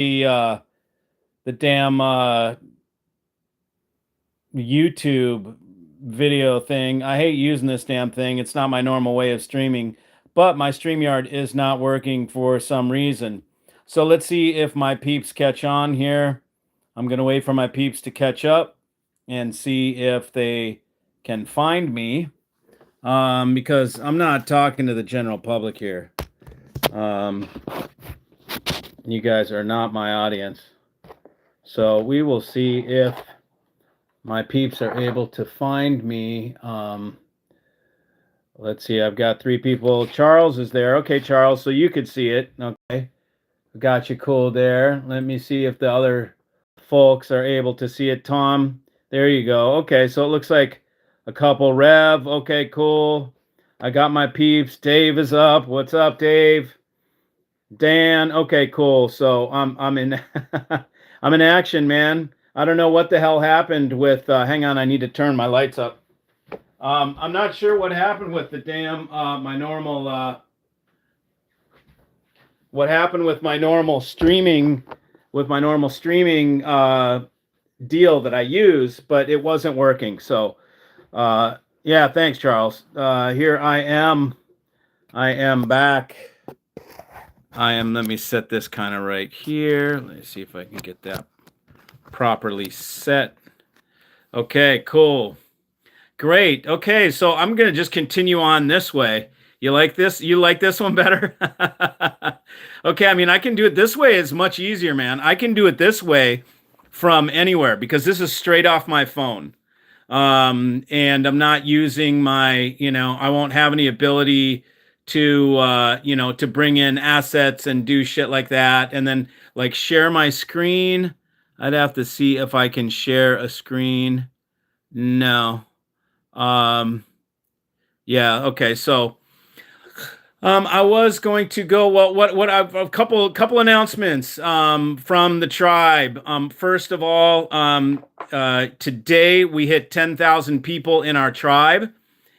the damn YouTube video thing. I hate using this damn thing. It's not my normal way of streaming, but my StreamYard is not working for some reason. So let's see if my peeps catch on here. I'm going to wait for my peeps to catch up and see if they can find me, because I'm not talking to the general public here. You guys are not my audience. So we will see if my peeps are able to find me. Let's see, I've got 3 people. Charles is there. Okay, Charles, so you could see it. Okay, got you cool there. Let me see if the other folks are able to see it. Tom, there you go. Okay, so it looks like a couple. Rev, okay, cool. I got my peeps. Dave is up. What's up, Dave? Dan, okay, cool. So I'm in I'm in action, man. I don't know what the hell happened with hang on, I need to turn my lights up. I'm not sure what happened with the damn my normal what happened with my normal streaming deal that I use, but it wasn't working. So yeah, thanks, Charles. Here I am back. Let me set this kind of right here. Let me see if I can get that properly set. Okay, cool. Great. Okay, so I'm going to just continue on this way. You like this? You like this one better? Okay, I mean, I can do it this way. It's much easier, man. I can do it this way from anywhere because this is straight off my phone. And I'm not using my, I won't have any ability to to bring in assets and do shit like that, and then like share my screen. I'd have to see if I can share a screen. No. Yeah, okay. So I was going to go, well, what I've a couple announcements from the tribe. First of all, today we hit 10,000 people in our tribe,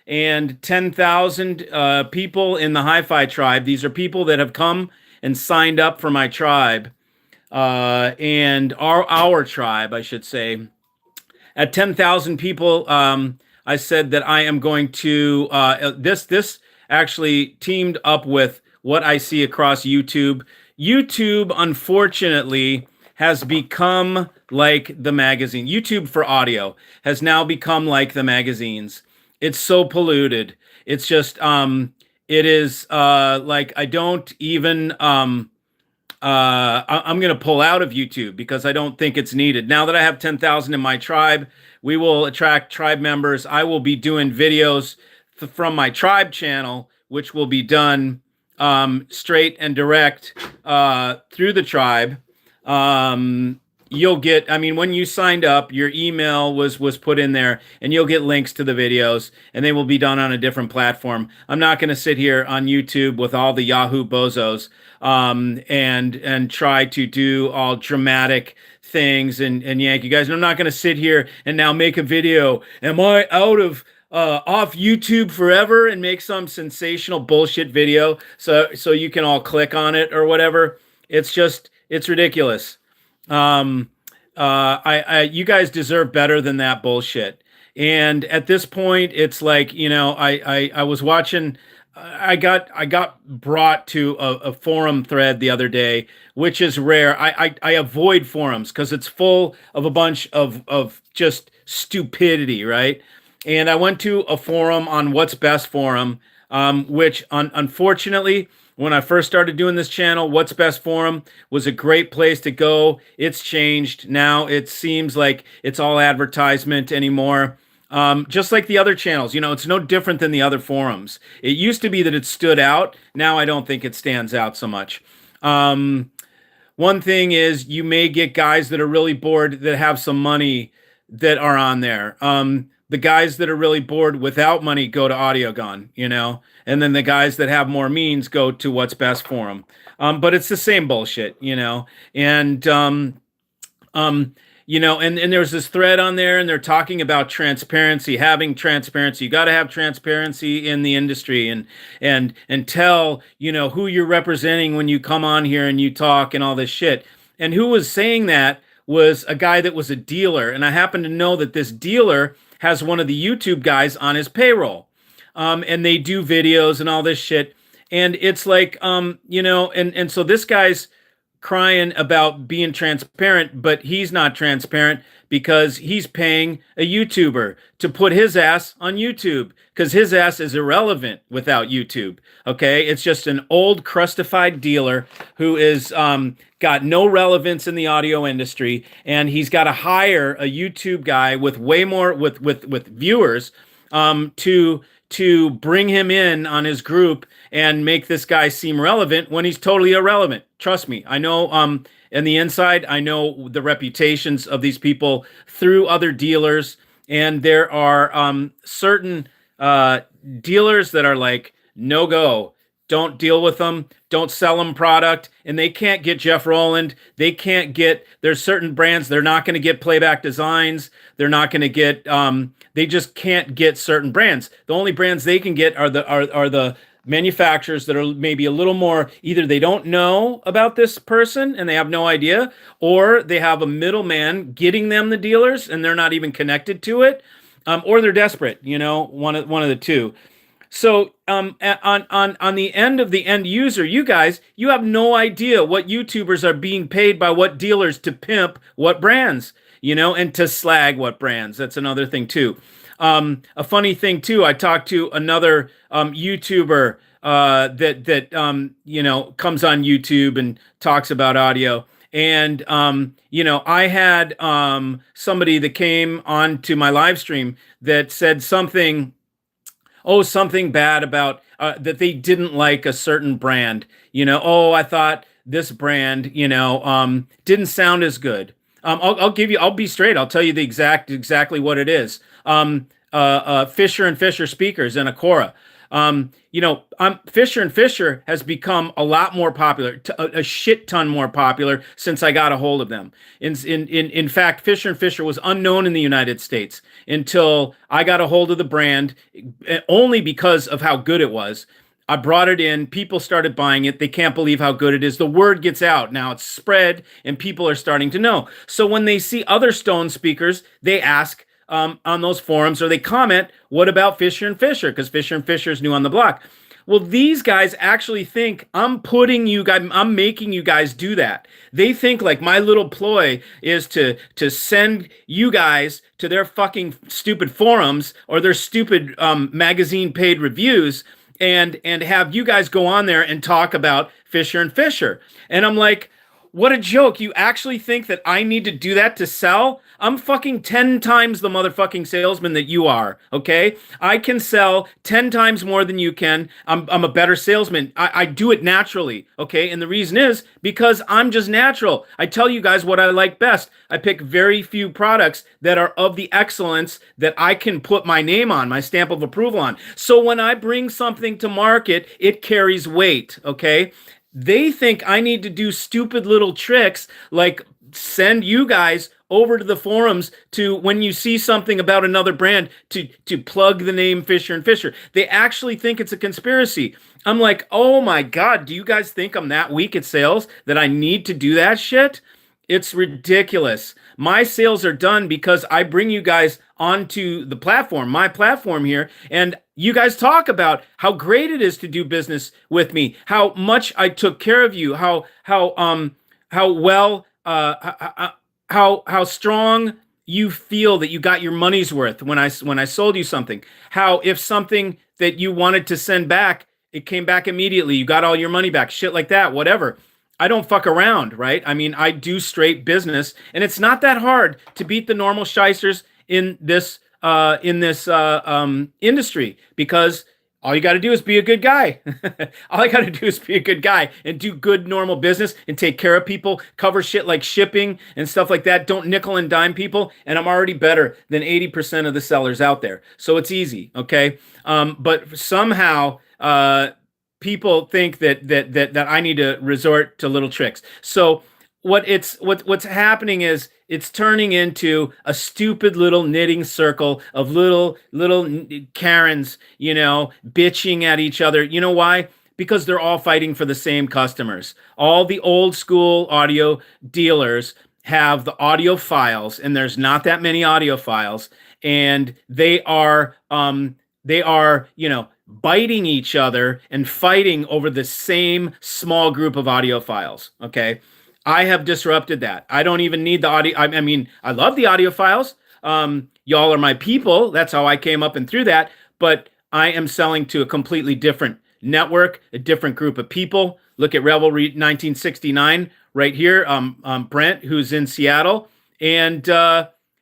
and 10,000 people in the Hi-Fi tribe. These are people that have come and signed up for my tribe, and our tribe, I should say. At 10,000 people, I said that I am going to this actually teamed up with what I see across YouTube. YouTube, unfortunately, has become like the magazine. YouTube for audio has now become like the magazines. It's so polluted. It's just it is like I don't even I'm going to pull out of YouTube because I don't think it's needed. Now that I have 10,000 in my tribe, we will attract tribe members. I will be doing videos from my tribe channel, which will be done straight and direct through the tribe. You'll get, I mean, when you signed up, your email was put in there, and you'll get links to the videos, and they will be done on a different platform. I'm not going to sit here on YouTube with all the Yahoo bozos and try to do all dramatic things and yank you guys. And I'm not going to sit here and now make a video. Am I out of off YouTube forever, and make some sensational bullshit video so you can all click on it or whatever? It's ridiculous. You guys deserve better than that bullshit. And at this point, it's like, I was watching, I got brought to a forum thread the other day, which is rare. I avoid forums because it's full of a bunch of just stupidity, right? And I went to a forum on What's Best Forum, which unfortunately, when I first started doing this channel, What's Best Forum was a great place to go. It's changed. Now it seems like it's all advertisement anymore. Just like the other channels, it's no different than the other forums. It used to be that it stood out. Now I don't think it stands out so much. One thing is you may get guys that are really bored that have some money that are on there. The guys that are really bored without money go to AudioGone, and then the guys that have more means go to What's Best Forum. But it's the same bullshit, and and there's this thread on there, and they're talking about transparency, having transparency. You got to have transparency in the industry, and tell who you're representing when you come on here and you talk and all this shit. And who was saying that was a guy that was a dealer. And I happen to know that this dealer has one of the YouTube guys on his payroll. And they do videos and all this shit. And it's like, and so this guy's crying about being transparent, but he's not transparent because he's paying a YouTuber to put his ass on YouTube because his ass is irrelevant without YouTube. Okay, it's just an old crustified dealer who is got no relevance in the audio industry, and he's got to hire a YouTube guy with way more with viewers to bring him in on his group and make this guy seem relevant when he's totally irrelevant. Trust me, I know in the inside, I know the reputations of these people through other dealers, and there are certain dealers that are like, no go, don't deal with them, don't sell them product, and they can't get Jeff Rowland. They can't get, there's certain brands, they're not going to get Playback Designs. They're not going to get, they just can't get certain brands. The only brands they can get are the manufacturers that are maybe a little more, either they don't know about this person and they have no idea, or they have a middleman getting them the dealers and they're not even connected to it, or they're desperate, one of the two. So on the end of the end user, you guys, you have no idea what YouTubers are being paid by what dealers to pimp what brands, and to slag what brands. That's another thing too. A funny thing too, I talked to another YouTuber that comes on YouTube and talks about audio. And I had somebody that came on to my live stream that said something bad about that they didn't like a certain brand. I thought this brand, didn't sound as good. I'll be straight. I'll tell you exactly what it is. Fisher and Fisher speakers and Acora. Fisher and Fisher has become a lot more popular, a shit ton more popular since I got a hold of them. In fact, Fisher and Fisher was unknown in the United States until I got a hold of the brand, only because of how good it was. I brought it in. People started buying it. They can't believe how good it is. The word gets out. Now it's spread and people are starting to know. So when they see other Stone speakers, they ask on those forums, or they comment, what about Fisher and Fisher? Because Fisher and Fisher is new on the block. Well, these guys actually think I'm making you guys do that. They think like my little ploy is to send you guys to their fucking stupid forums or their stupid magazine paid reviews and have you guys go on there and talk about Fisher and Fisher. And I'm like, what a joke. You actually think that I need to do that to sell? I'm fucking 10 times the motherfucking salesman that you are, okay? I can sell 10 times more than you can. I'm a better salesman. I do it naturally, okay? And the reason is because I'm just natural. I tell you guys what I like best. I pick very few products that are of the excellence that I can put my name on, my stamp of approval on. So when I bring something to market, it carries weight, okay? They think I need to do stupid little tricks like send you guys over to the forums to, when you see something about another brand, to plug the name Fisher and Fisher. They actually think it's a conspiracy. I'm like, oh my God, do you guys think I'm that weak at sales that I need to do that shit? It's ridiculous. My sales are done because I bring you guys onto the platform, my platform here, and you guys talk about how great it is to do business with me, how much I took care of you, how well, how strong you feel that you got your money's worth when I sold you something, how if something that you wanted to send back, it came back immediately, you got all your money back, shit like that, whatever. I don't fuck around, right? I mean, I do straight business, and it's not that hard to beat the normal shysters in this industry, because all you got to do is be a good guy. All I got to do is be a good guy and do good normal business and take care of people, cover shit like shipping and stuff like that. Don't nickel and dime people, and I'm already better than 80% of the sellers out there. So it's easy, okay? But somehow people think that I need to resort to little tricks. So what's happening is it's turning into a stupid little knitting circle of little Karens, bitching at each other. You know why? Because they're all fighting for the same customers. All the old school audio dealers have the audio files, and there's not that many audio files, and they are biting each other and fighting over the same small group of audio files. Okay, I have disrupted that. I don't even need the audio. I mean, I love the audio files. Y'all are my people. That's how I came up and through that. But I am selling to a completely different network, a different group of people. Look at Revelry 1969 right here. Brent, who's in Seattle, and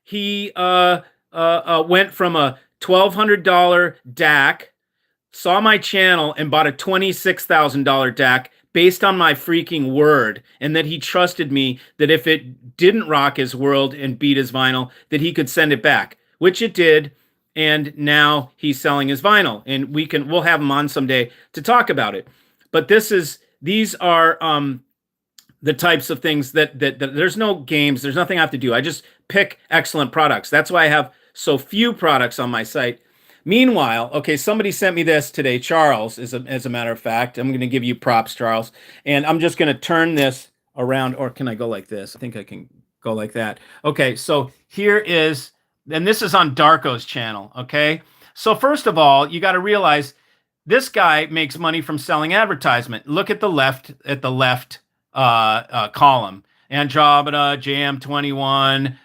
he went from a $1,200 DAC, saw my channel, and bought a $26,000 DAC based on my freaking word, and that he trusted me that if it didn't rock his world and beat his vinyl, that he could send it back, which it did. And now he's selling his vinyl, and we'll have him on someday to talk about it. But these are the types of things that there's no games, there's nothing I have to do. I just pick excellent products. That's why I have so few products on my site. Meanwhile, okay, somebody sent me this today, Charles, as a matter of fact. I'm going to give you props, Charles. And I'm just going to turn this around, or can I go like this? I think I can go like that. Okay, so here is, and this is on Darko's channel, okay? So first of all, you got to realize this guy makes money from selling advertisement. Look at the left column. Andromeda, JM21,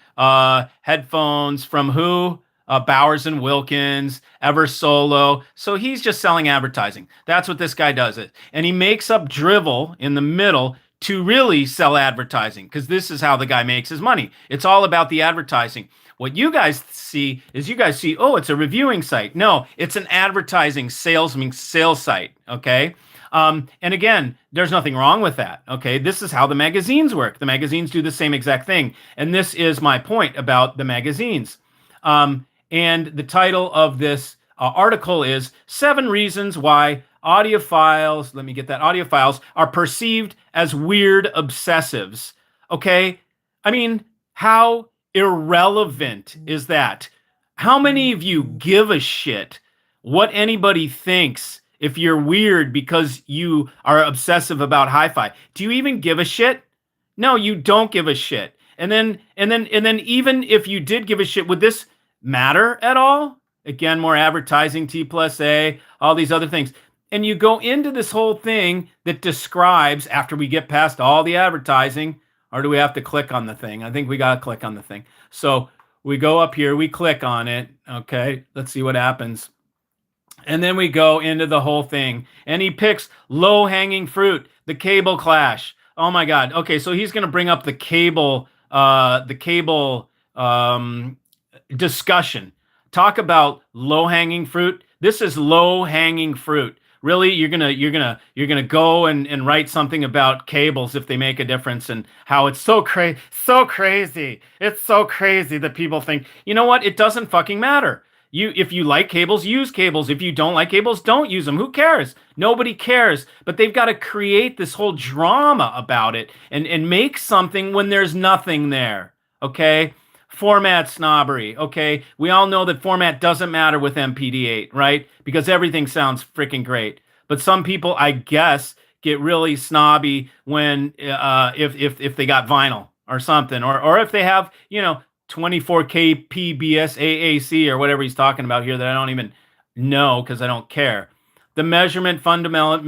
headphones from who? Bowers and Wilkins, Ever Solo. So he's just selling advertising. That's what this guy does it. And he makes up drivel in the middle to really sell advertising, because this is how the guy makes his money. It's all about the advertising. What you guys see is oh, it's a reviewing site. No, it's an advertising sales site, okay? And again, there's nothing wrong with that, okay? This is how the magazines work. The magazines do the same exact thing. And this is my point about the magazines. And the title of this article is 7 Reasons Why Audiophiles, let me get that, audiophiles are perceived as weird obsessives, okay? I mean, how irrelevant is that? How many of you give a shit what anybody thinks if you're weird because you are obsessive about hi-fi? Do you even give a shit? No, you don't give a shit. And then even if you did give a shit, would this matter at all? Again, more advertising, T+A, all these other things. And you go into this whole thing that describes, after we get past all the advertising, or do we have to click on the thing? I think we got to click on the thing. So we go up here, we click on it. Okay, let's see what happens. And then we go into the whole thing. And he picks low-hanging fruit, the cable clash. Oh my God. Okay, so he's going to bring up the cable discussion. Talk about low-hanging fruit. This is low-hanging fruit. Really, you're gonna go and write something about cables if they make a difference, and how it's so crazy. It's so crazy that people think, you know what? It doesn't fucking matter. If you like cables, use cables. If you don't like cables, don't use them. Who cares? Nobody cares. But they've got to create this whole drama about it and make something when there's nothing there. Okay? Format snobbery, okay? We all know that format doesn't matter with MPD8, right? Because everything sounds freaking great. But some people, I guess, get really snobby when if they got vinyl or something, or if they have 24K PBS AAC or whatever he's talking about here that I don't even know because I don't care. The measurement fundamental,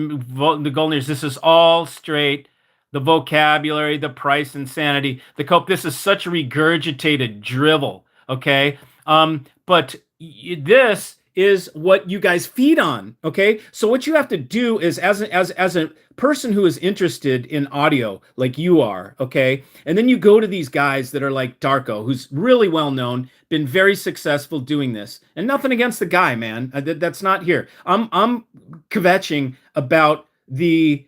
the golden years. This is all straight. The vocabulary, the price insanity, the cope. This is such a regurgitated drivel, okay? But this is what you guys feed on, okay? So what you have to do is, as a person who is interested in audio, like you are, okay? And then you go to these guys that are like Darko, who's really well known, been very successful doing this. And nothing against the guy, man. That's not here. I'm kvetching about the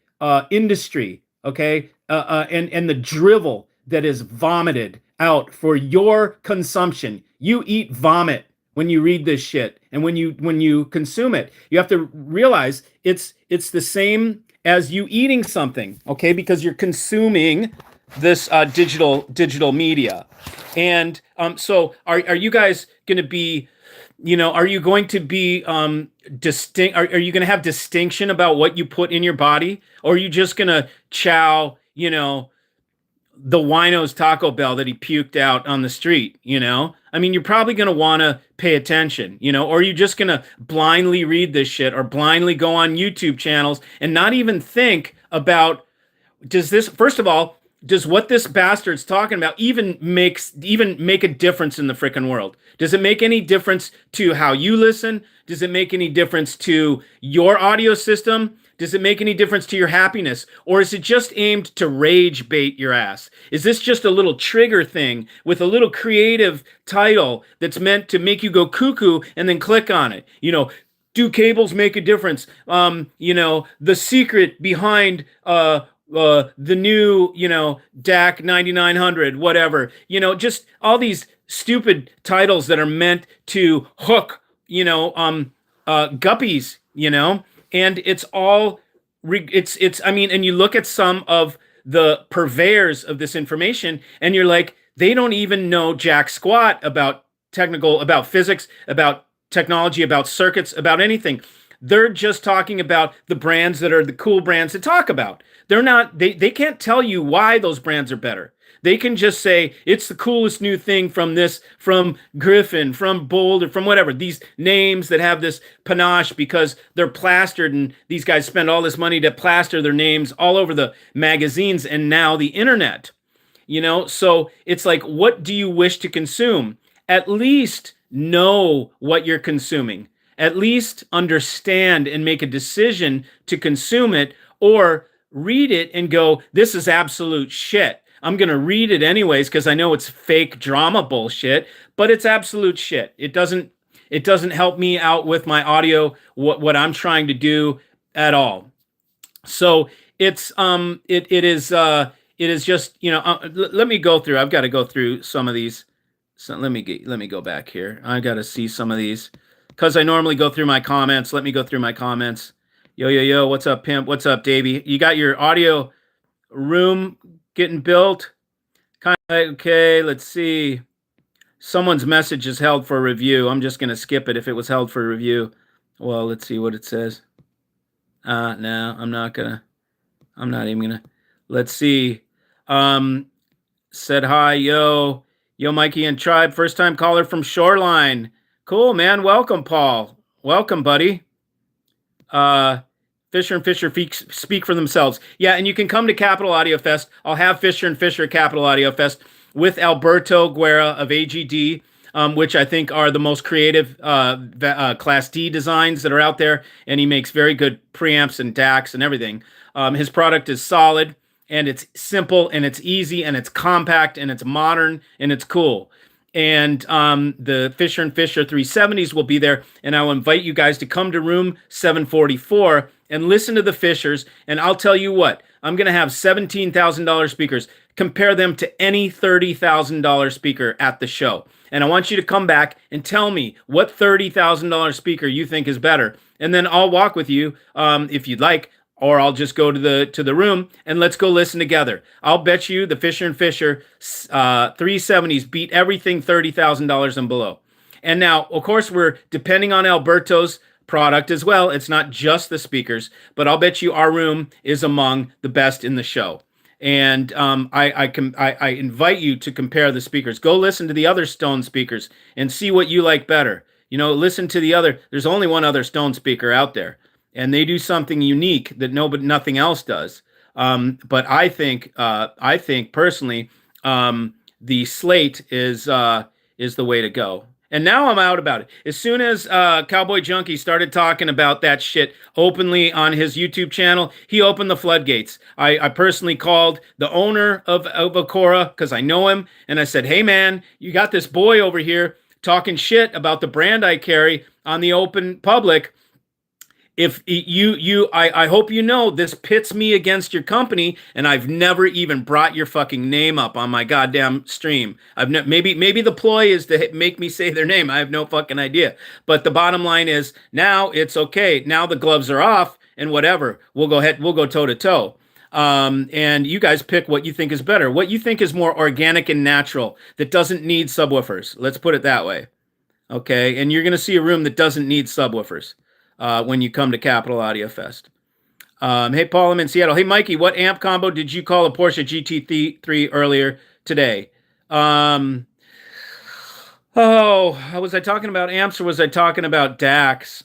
industry. Okay, and the drivel that is vomited out for your consumption. You eat vomit when you read this shit, and when you consume it. You have to realize it's the same as you eating something, okay? Because you're consuming this digital media, and so are you guys going to be are you going to be distinct? Are you going to have distinction about what you put in your body, or are you just going to chow, the wino's Taco Bell that he puked out on the street? I mean, you're probably going to want to pay attention, or are you just going to blindly read this shit or blindly go on YouTube channels and not even think about, first of all, does what this bastard's talking about even make a difference in the freaking world? Does it make any difference to how you listen? Does it make any difference to your audio system? Does it make any difference to your happiness? Or is it just aimed to rage bait your ass? Is this just a little trigger thing with a little creative title that's meant to make you go cuckoo and then click on it? Do cables make a difference? The secret behind the new, DAC 9900, whatever, just all these stupid titles that are meant to hook, guppies, and it's all, I mean, and you look at some of the purveyors of this information and you're like, they don't even know jack squat about physics, about technology, about circuits, about anything. They're just talking about the brands that are the cool brands to talk about. They can't tell you why those brands are better. They can just say it's the coolest new thing from Griffin, from Boulder, from whatever. These names that have this panache because they're plastered, and these guys spend all this money to plaster their names all over the magazines and now the internet. So it's like, what do you wish to consume? At least know what you're consuming. At least understand and make a decision to consume it, or read it and go, this is absolute shit. I'm going to read it anyways because I know it's fake drama bullshit, but it's absolute shit. It doesn't help me out with my audio, what I'm trying to do at all. So it is just, let me go through. I've got to go through some of these. So let me go back here. I got to see some of these because I normally go through my comments. Let me go through my comments. Yo, what's up, pimp? What's up, Davey? You got your audio room getting built? Okay, let's see. Someone's message is held for review. I'm just going to skip it if it was held for review. Well, let's see what it says. No, I'm not even going to. Let's see. Said hi, yo, Mikey and Tribe. First time caller from Shoreline. Cool, man. Welcome, Paul. Welcome, buddy. Fisher and Fisher speak for themselves. Yeah, and you can come to Capital Audio Fest. I'll have Fisher and Fisher at Capital Audio Fest with Alberto Guerra of AGD, which I think are the most creative Class D designs that are out there, and he makes very good preamps and DACs and everything. His product is solid, and it's simple, and it's easy, and it's compact, and it's modern, and it's cool. And the Fisher and Fisher 370s will be there, and I'll invite you guys to come to room 744 and listen to the Fishers. And I'll tell you what, I'm going to have $17,000 speakers. Compare them to any $30,000 speaker at the show. And I want you to come back and tell me what $30,000 speaker you think is better. And then I'll walk with you if you'd like, or I'll just go to the room and let's go listen together. I'll bet you the Fisher and Fisher 370s beat everything $30,000 and below. And now, of course, we're depending on Alberto's product as well. It's not just the speakers, but I'll bet you our room is among the best in the show. And I invite you to compare the speakers. Go listen to the other Stone speakers and see what you like better. Listen to the other. There's only one other Stone speaker out there, and they do something unique that nothing else does. But I think personally, the Slate is the way to go. And now I'm out about it. As soon as Cowboy Junkie started talking about that shit openly on his YouTube channel, he opened the floodgates. I personally called the owner of Acora because I know him, and I said, hey man, you got this boy over here talking shit about the brand I carry on the open public. If I hope you know this pits me against your company, and I've never even brought your fucking name up on my goddamn stream. Maybe the ploy is to make me say their name. I have no fucking idea. But the bottom line is now it's okay. Now the gloves are off, and whatever. We'll go toe to toe. And you guys pick what you think is better. What you think is more organic and natural that doesn't need subwoofers. Let's put it that way. Okay, and you're going to see a room that doesn't need subwoofers when you come to Capital Audio Fest. Hey, Paul, I'm in Seattle. Hey, Mikey, what amp combo did you call a Porsche GT3 earlier today? Oh, was I talking about amps or was I talking about DACs?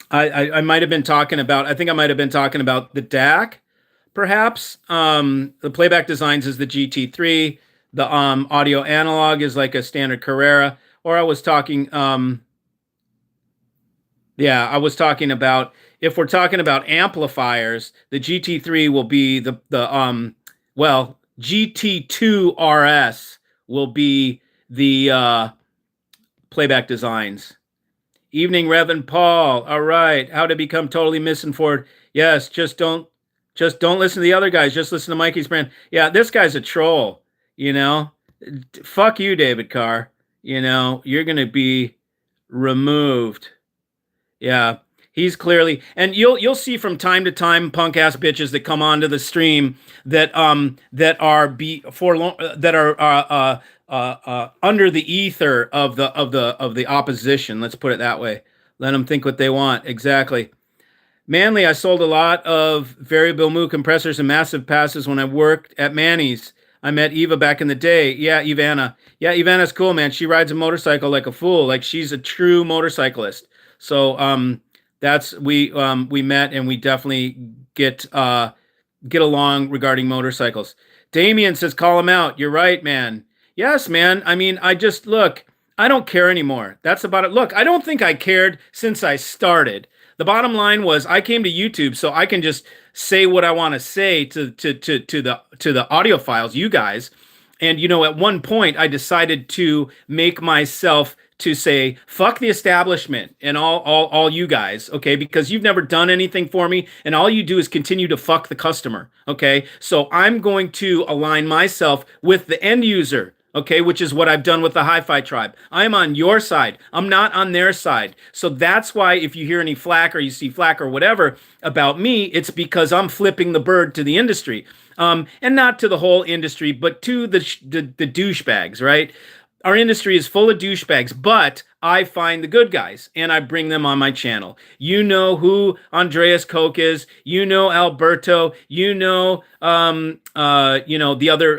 I might have been talking about, I think I might have been talking about the DAC, perhaps. The Playback Designs is the GT3. The audio analog is like a standard Carrera. Or I was talking, yeah, I was talking about, if we're talking about amplifiers, the GT3 will be well, GT2 RS will be the Playback Designs. Evening, Reverend Paul. All right. How to become totally misinformed. Yes, just don't listen to the other guys. Just listen to Mikey's brand. Yeah, this guy's a troll, you know. Fuck you, David Carr. You know, you're gonna be removed. Yeah. He's clearly, and you'll see from time to time punk ass bitches that come onto the stream that are under the ether of the opposition. Let's put it that way. Let them think what they want. Exactly. Manly, I sold a lot of variable mu compressors and massive passes when I worked at Manny's. I met Eva back in the day. Yeah, Ivana. Yeah, Ivana's cool, man. She rides a motorcycle like a fool. Like she's a true motorcyclist. So that's we met and we definitely get along regarding motorcycles. Damien says, call him out. You're right, man. Yes, man. I mean, look, I don't care anymore. That's about it. Look, I don't think I cared since I started. The bottom line was I came to YouTube so I can just say what I want to say to the audiophiles, you guys. And you know, at one point I decided to make myself to say fuck the establishment and all you guys, okay, because you've never done anything for me and all you do is continue to fuck the customer, okay? So I'm going to align myself with the end user, okay, which is what I've done with the Hi-Fi Tribe. I'm on your side. I'm not on their side. So that's why if you hear any flack or you see flack or whatever about me, it's because I'm flipping the bird to the industry. And not to the whole industry, but to the douchebags, right? Our industry is full of douchebags, but I find the good guys and I bring them on my channel. You know who Andreas Koch is. You know Alberto. You know the other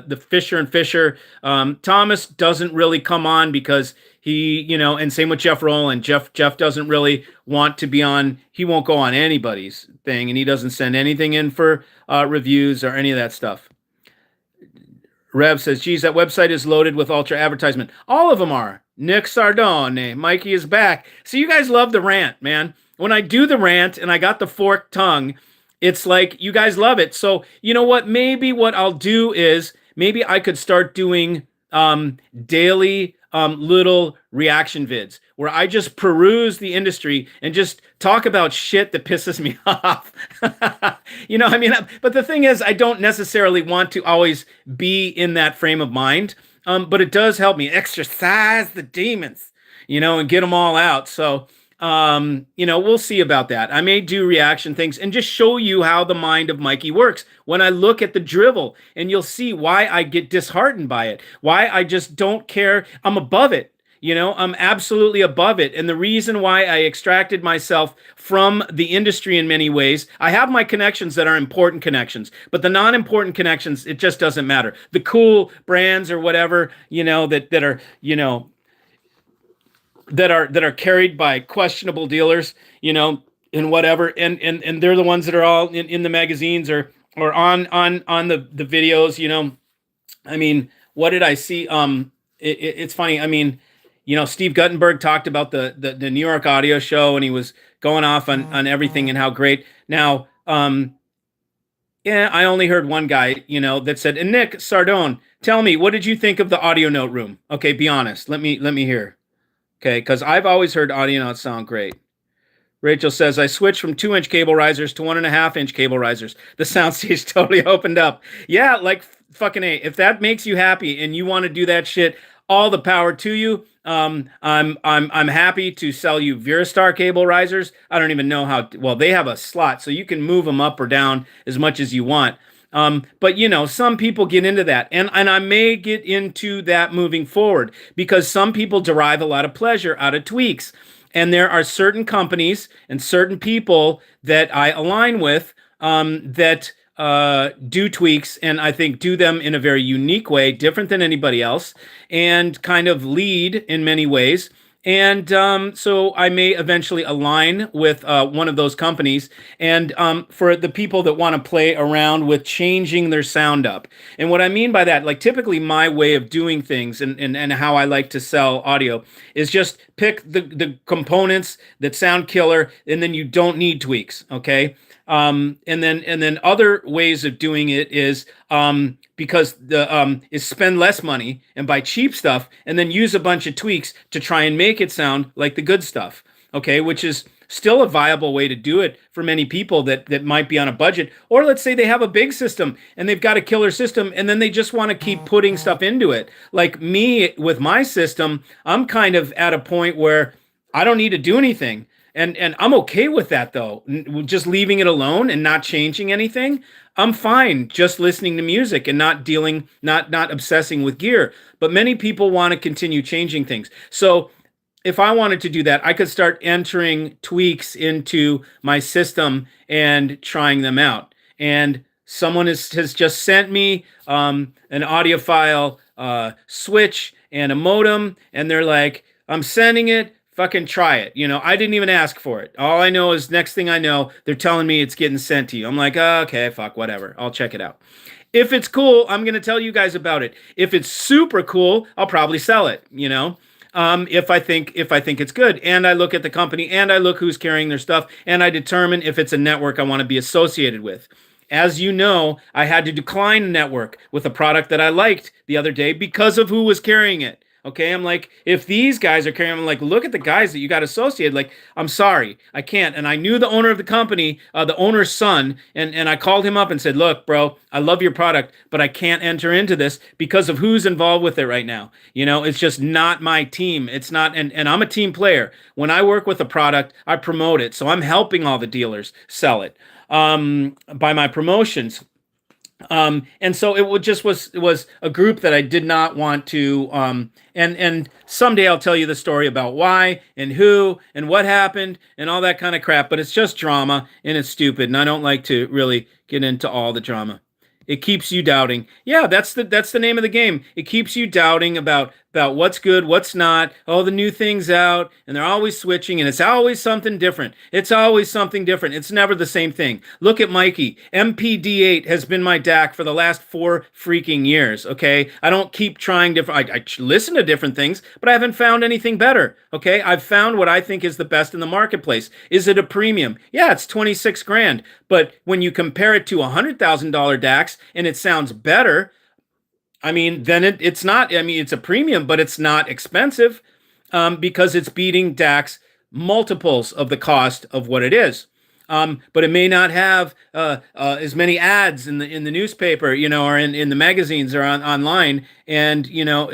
the Fisher and Fisher. Thomas doesn't really come on because he, and same with Jeff Rowland. Jeff doesn't really want to be on. He won't go on anybody's thing, and he doesn't send anything in for reviews or any of that stuff. Rev says, geez, that website is loaded with ultra advertisement. All of them are. Nick Sardone, Mikey is back. So you guys love the rant, man. When I do the rant and I got the forked tongue, it's like you guys love it. So you know what? Maybe what I'll do is maybe I could start doing daily little reaction vids where I just peruse the industry and just talk about shit that pisses me off. I mean, but the thing is, I don't necessarily want to always be in that frame of mind. But it does help me exercise the demons, and get them all out. So, we'll see about that. I may do reaction things and just show you how the mind of Mikey works when I look at the drivel, and you'll see why I get disheartened by it, why I just don't care. I'm above it. I'm absolutely above it. And the reason why I extracted myself from the industry in many ways, I have my connections that are important connections, but the non-important connections, it just doesn't matter. The cool brands or whatever, that are, that are carried by questionable dealers, and whatever. And they're the ones that are all in the magazines or on the videos, I mean, what did I see? It's funny. I mean, Steve Guttenberg talked about the New York Audio Show, and he was going off on everything and how great. Now, yeah, I only heard one guy, that said, and Nick Sardone, tell me, what did you think of the audio note room? Okay, be honest. Let me hear. Okay, because I've always heard audio notes sound great. Rachel says, I switched from 2-inch cable risers to 1.5-inch cable risers. The soundstage totally opened up. Yeah, like fucking A. If that makes you happy and you want to do that shit, all the power to you. I'm happy to sell you Virastar cable risers. I don't even know how. Well, they have a slot, so you can move them up or down as much as you want. But some people get into that, and I may get into that moving forward because some people derive a lot of pleasure out of tweaks, and there are certain companies and certain people that I align with that do tweaks, and I think do them in a very unique way, different than anybody else, and kind of lead in many ways. And so I may eventually align with one of those companies. And for the people that want to play around with changing their sound up. And what I mean by that, like typically my way of doing things and how I like to sell audio is just pick the components that sound killer, and then you don't need tweaks. Okay. And then other ways of doing it is because the is spend less money and buy cheap stuff, and then use a bunch of tweaks to try and make it sound like the good stuff. Okay, which is still a viable way to do it for many people that might be on a budget, or let's say they have a big system and they've got a killer system, and then they just want to keep putting stuff into it. Like me with my system, I'm kind of at a point where I don't need to do anything. And I'm okay with that though. Just leaving it alone and not changing anything. I'm fine just listening to music and not obsessing with gear. But many people want to continue changing things. So if I wanted to do that, I could start entering tweaks into my system and trying them out. And someone has just sent me an audiophile switch and a modem, and they're like, I'm sending it. Fucking try it. I didn't even ask for it. All I know is next thing I know, they're telling me it's getting sent to you. I'm like, oh, okay, fuck, whatever. I'll check it out. If it's cool, I'm going to tell you guys about it. If it's super cool, I'll probably sell it, if I think it's good. And I look at the company, and I look who's carrying their stuff, and I determine if it's a network I want to be associated with. As you know, I had to decline a network with a product that I liked the other day because of who was carrying it. Okay, I'm like, if these guys are carrying, I'm like, look at the guys that you got associated. Like, I'm sorry, I can't. And I knew the owner of the company, the owner's son, and I called him up and said, look, bro, I love your product, but I can't enter into this because of who's involved with it right now. It's just not my team. It's not, and I'm a team player. When I work with a product, I promote it. So I'm helping all the dealers sell it by my promotions. And so it was a group that I did not want to, and someday I'll tell you the story about why and who and what happened and all that kind of crap, but it's just drama and it's stupid. And I don't like to really get into all the drama. It keeps you doubting. Yeah, that's the name of the game. It keeps you doubting about what's good, what's not, all the new things out, and they're always switching, and it's always something different. It's always something different. It's never the same thing. Look at Mikey. MPD8 has been my DAC for the last 4 freaking years, okay? I don't keep trying different, I listen to different things, but I haven't found anything better, okay? I've found what I think is the best in the marketplace. Is it a premium? Yeah, it's 26 grand, but when you compare it to $100,000 DACs and it sounds better, I mean, then it's not, I mean, it's a premium, but it's not expensive because it's beating DAX multiples of the cost of what it is. But it may not have as many ads in the newspaper, or in the magazines or online. And,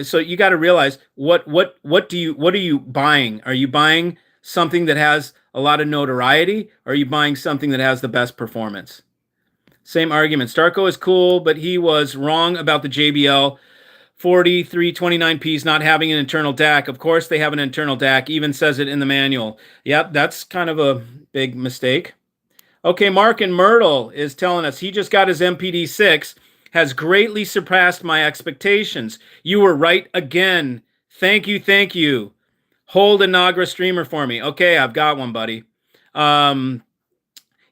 so you got to realize what are you buying? Are you buying something that has a lot of notoriety? Or are you buying something that has the best performance? Same argument. Starco is cool, but he was wrong about the JBL 4329Ps not having an internal DAC. Of course they have an internal DAC, even says it in the manual. Yep, that's kind of a big mistake. Okay, Mark in Myrtle is telling us he just got his MPD6, has greatly surpassed my expectations. You were right again. Thank you, thank you. Hold a Nagra streamer for me. Okay, I've got one, buddy.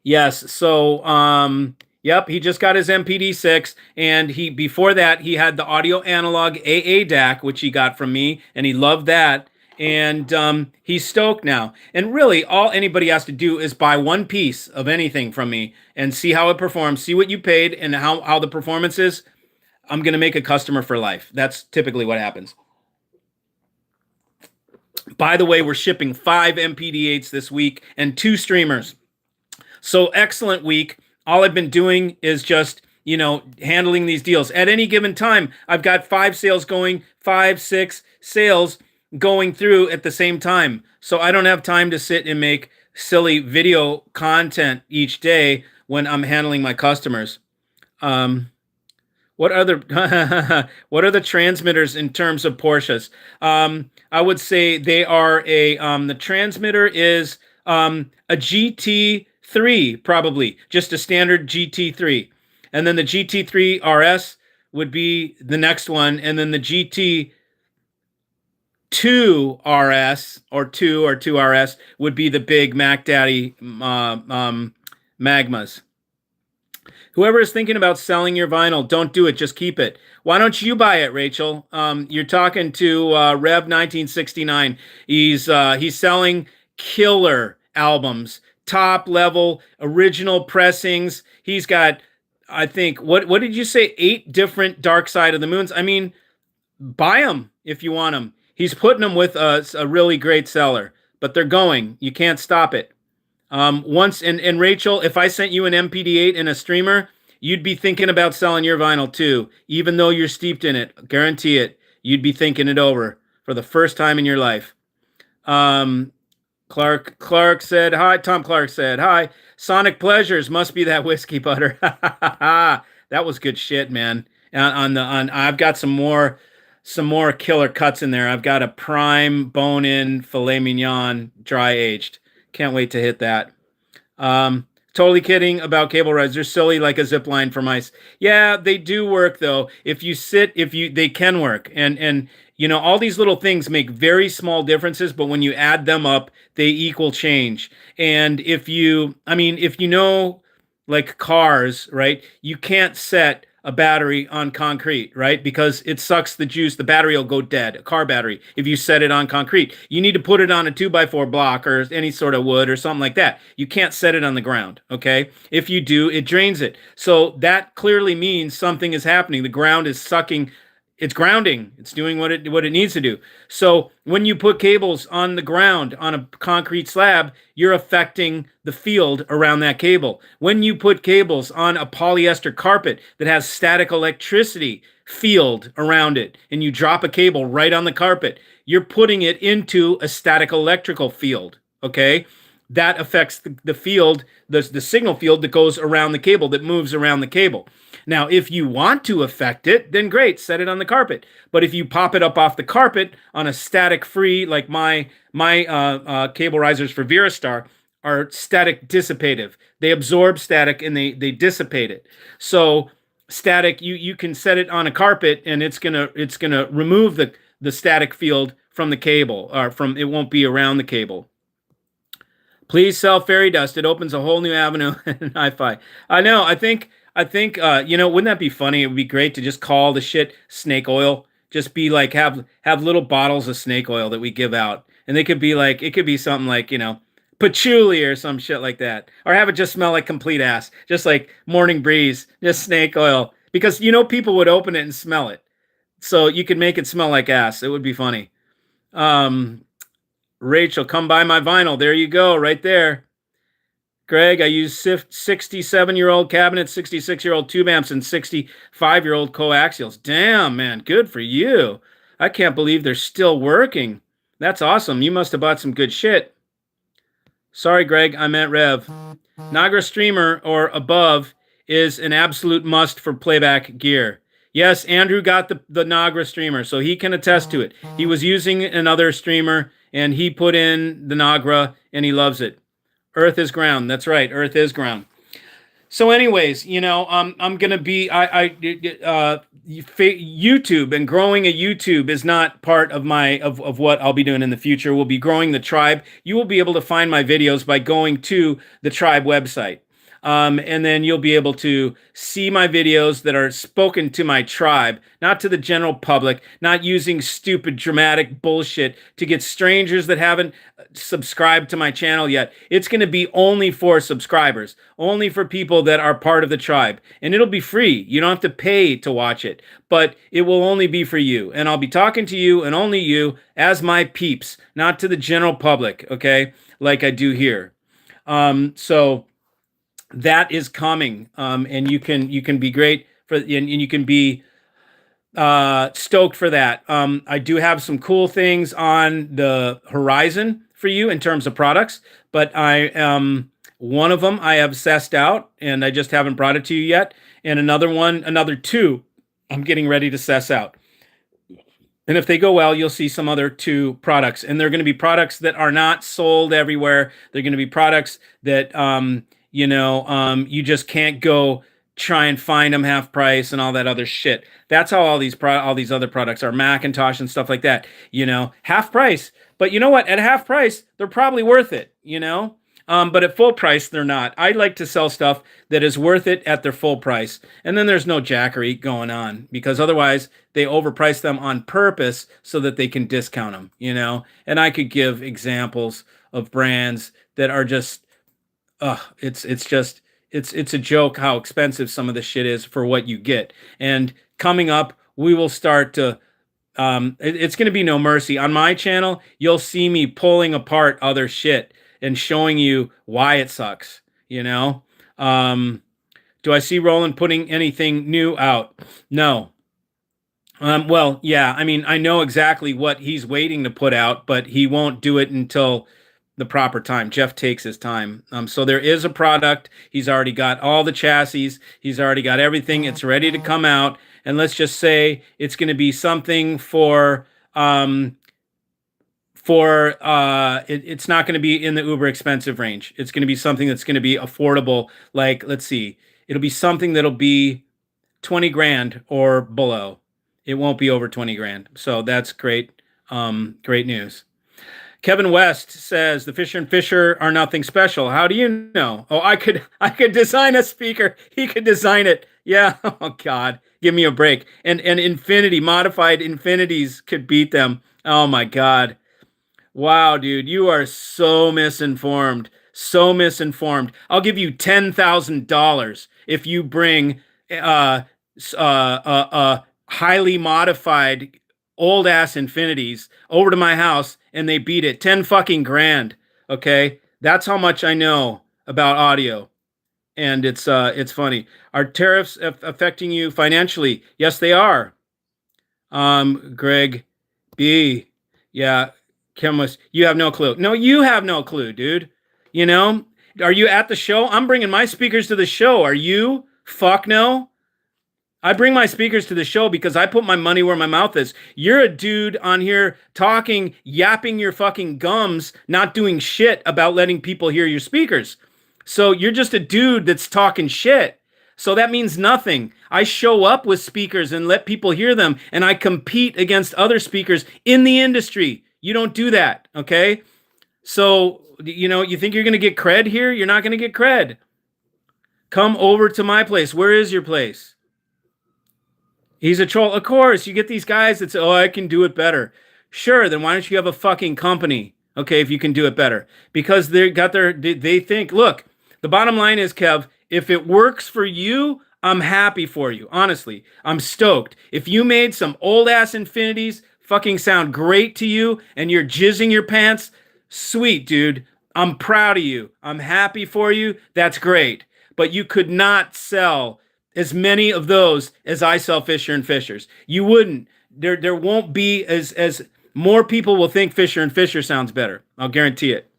Yes, so yep, he just got his MPD6, and before that he had the audio analog AA DAC, which he got from me, and he loved that. And he's stoked now. And really, all anybody has to do is buy one piece of anything from me and see how it performs, see what you paid and how the performance is. I'm going to make a customer for life. That's typically what happens. By the way, we're shipping 5 MPD8s this week and 2 streamers. So excellent week. All I've been doing is just, handling these deals. At any given time, I've got 5 sales going, 5, 6 sales going through at the same time. So I don't have time to sit and make silly video content each day when I'm handling my customers. Um, what other what are the transmitters in terms of Porsches? I would say they are the transmitter is a GT3 probably, just a standard GT3. And then the GT3 RS would be the next one, and then the GT2 RS or 2 RS would be the big Mac Daddy Magmas. Whoever is thinking about selling your vinyl, don't do it. Just keep it. Why don't you buy it, Rachel? You're talking to Rev 1969. He's selling killer albums, top level original pressings. He's got, I think, what did you say? 8 different Dark Side of the Moons. I mean, buy them if you want them. He's putting them with a really great seller, but they're going. You can't stop it. Once and Rachel, if I sent you an MPD8 and a streamer, you'd be thinking about selling your vinyl too, even though you're steeped in it. Guarantee it. You'd be thinking it over for the first time in your life. Clark said hi. Tom Clark said hi. Sonic Pleasures must be that whiskey butter. That was good shit, man. I've got some more killer cuts in there. I've got a prime bone-in filet mignon dry aged. Can't wait to hit that. Totally kidding about cable rides. They're silly like a zip line for mice. Yeah, they do work though. They can work. And you know, all these little things make very small differences, but when you add them up, they equal change. And if you know, like cars, right? You can't set a battery on concrete, right? Because it sucks the juice. The battery will go dead, a car battery, if you set it on concrete. You need to put it on a 2x4 block or any sort of wood or something like that. You can't set it on the ground, okay? If you do, it drains it. So that clearly means something is happening. The ground is sucking. It's grounding. It's doing what it needs to do. So when you put cables on the ground on a concrete slab, you're affecting the field around that cable. When you put cables on a polyester carpet that has static electricity field around it, and you drop a cable right on the carpet, you're putting it into a static electrical field, okay? That affects the field, the signal field that goes around the cable, that moves around the cable. Now, if you want to affect it, then great, set it on the carpet. But if you pop it up off the carpet on a static free, like my cable risers for Virastar are static dissipative. They absorb static and they dissipate it. So static, you can set it on a carpet and it's gonna remove the static field from the cable, or it won't be around the cable. Please sell fairy dust. It opens a whole new avenue in hi-fi. I know. I think you know, wouldn't that be funny? It would be great to just call the shit snake oil. Just be like, have little bottles of snake oil that we give out, and they could be like, it could be something like, you know, patchouli or some shit like that, or have it just smell like complete ass, just like morning breeze, just snake oil, because you know people would open it and smell it, so you could make it smell like ass. It would be funny. Rachel, come buy my vinyl. There you go, right there. Greg, I use 67-year-old cabinets, 66-year-old tube amps, and 65-year-old coaxials. Damn, man, good for you. I can't believe they're still working. That's awesome. You must have bought some good shit. Sorry, Greg, I meant Rev. Nagra Streamer or above is an absolute must for playback gear. Yes, Andrew got the Nagra Streamer, so he can attest to it. He was using another streamer, and he put in the Nagra, and he loves it. Earth is ground. That's right. Earth is ground. So, anyways, you know, I'm gonna be YouTube, and growing a YouTube is not part of of what I'll be doing in the future. We'll be growing the tribe. You will be able to find my videos by going to the tribe website. And then you'll be able to see my videos that are spoken to my tribe, not to the general public, not using stupid dramatic bullshit to get strangers that haven't subscribed to my channel yet. It's going to be only for subscribers, only for people that are part of the tribe. And it'll be free. You don't have to pay to watch it, but it will only be for you. And I'll be talking to you and only you as my peeps, not to the general public, okay? Like I do here. So that is coming, and you can be great for, and you can be stoked for that. I do have some cool things on the horizon for you in terms of products, but One of them I have sussed out and I just haven't brought it to you yet. And another two, I'm getting ready to suss out. And if they go well, you'll see some other two products. And they're going to be products that are not sold everywhere. They're going to be products that, you just can't go try and find them half price and all that other shit. That's how all these other products are, Macintosh and stuff like that. Half price. But you know what? At half price, they're probably worth it. But at full price, they're not. I like to sell stuff that is worth it at their full price. And then there's no jackery going on because otherwise they overprice them on purpose so that they can discount them. And I could give examples of brands that are just, it's a joke how expensive some of the shit is for what you get. And coming up, we will start to, it's going to be no mercy. On my channel, you'll see me pulling apart other shit and showing you why it sucks, Do I see Roland putting anything new out? No. Well, yeah, I mean, I know exactly what he's waiting to put out, but he won't do it until the proper time. Jeff takes his time. So there is a product. He's already got all the chassis. He's already got everything. It's ready to come out. And let's just say it's going to be something it's not going to be in the uber expensive range. It's going to be something that's going to be affordable. Like, let's see, it'll be something that'll be 20 grand or below. It won't be over 20 grand. So that's great. Great news. Kevin West says the Fisher and Fisher are nothing special. How do you know? Oh, I could design a speaker. He could design it. Yeah. Oh God, give me a break. And modified infinities could beat them. Oh my God. Wow, dude, you are so misinformed. So misinformed. I'll give you $10,000 if you bring highly modified old ass infinities over to my house and they beat it. 10 fucking grand. Okay, that's how much I know about audio, and it's funny. Are tariffs affecting you financially? Yes, they are. Greg B. Yeah. Chemist, you have no clue. No, you have no clue, dude. Are you at the show? I'm bringing my speakers to the show. Are you? Fuck no. I bring my speakers to the show because I put my money where my mouth is. You're a dude on here talking, yapping your fucking gums, not doing shit about letting people hear your speakers. So you're just a dude that's talking shit. So that means nothing. I show up with speakers and let people hear them, and I compete against other speakers in the industry. You don't do that, okay? So, you think you're going to get cred here? You're not going to get cred. Come over to my place. Where is your place? He's a troll. Of course, you get these guys that say, oh, I can do it better. Sure, then why don't you have a fucking company, okay, if you can do it better? Because they think, look, the bottom line is, Kev, if it works for you, I'm happy for you. Honestly, I'm stoked. If you made some old-ass infinities fucking sound great to you and you're jizzing your pants, sweet, dude. I'm proud of you. I'm happy for you. That's great. But you could not sell as many of those as I sell Fisher and Fishers. You wouldn't. There won't be as more people will think Fisher and Fisher sounds better. I'll guarantee it.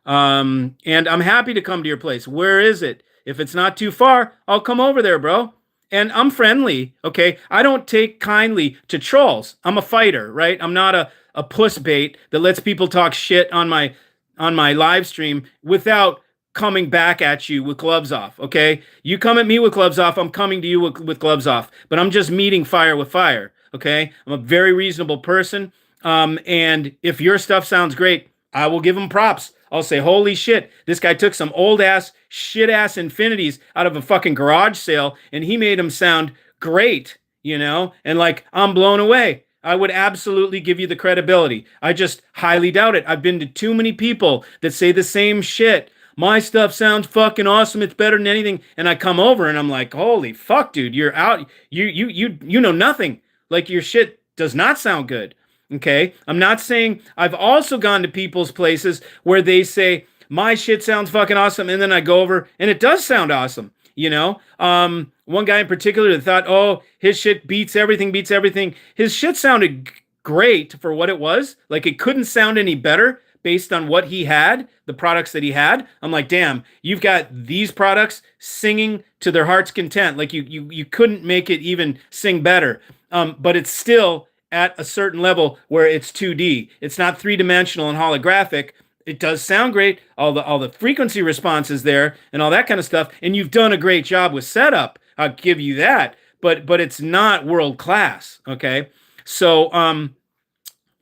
And I'm happy to come to your place. Where is it? If it's not too far, I'll come over there, bro. And I'm friendly, okay? I don't take kindly to trolls. I'm a fighter, right? I'm not a puss bait that lets people talk shit on my live stream without coming back at you with gloves off, okay? You come at me with gloves off, I'm coming to you with gloves off. But I'm just meeting fire with fire, okay? I'm a very reasonable person. And if your stuff sounds great, I will give them props. I'll say, holy shit, this guy took some old ass, shit ass infinities out of a fucking garage sale and he made them sound great, and like, I'm blown away. I would absolutely give you the credibility. I just highly doubt it. I've been to too many people that say the same shit. My stuff sounds fucking awesome. It's better than anything. And I come over and I'm like, holy fuck, dude, you're out. You know nothing. Like, your shit does not sound good. Okay, I'm not saying. I've also gone to people's places where they say my shit sounds fucking awesome, and then I go over and it does sound awesome. One guy in particular that thought, oh, his shit beats everything. His shit sounded great for what it was. Like, it couldn't sound any better, based on what he had, the products that he had. I'm like, damn, you've got these products singing to their heart's content. Like you couldn't make it even sing better. But it's still at a certain level where it's 2D. It's not three-dimensional and holographic. It does sound great. All the frequency response is there and all that kind of stuff. And you've done a great job with setup. I'll give you that. But it's not world class. Okay. So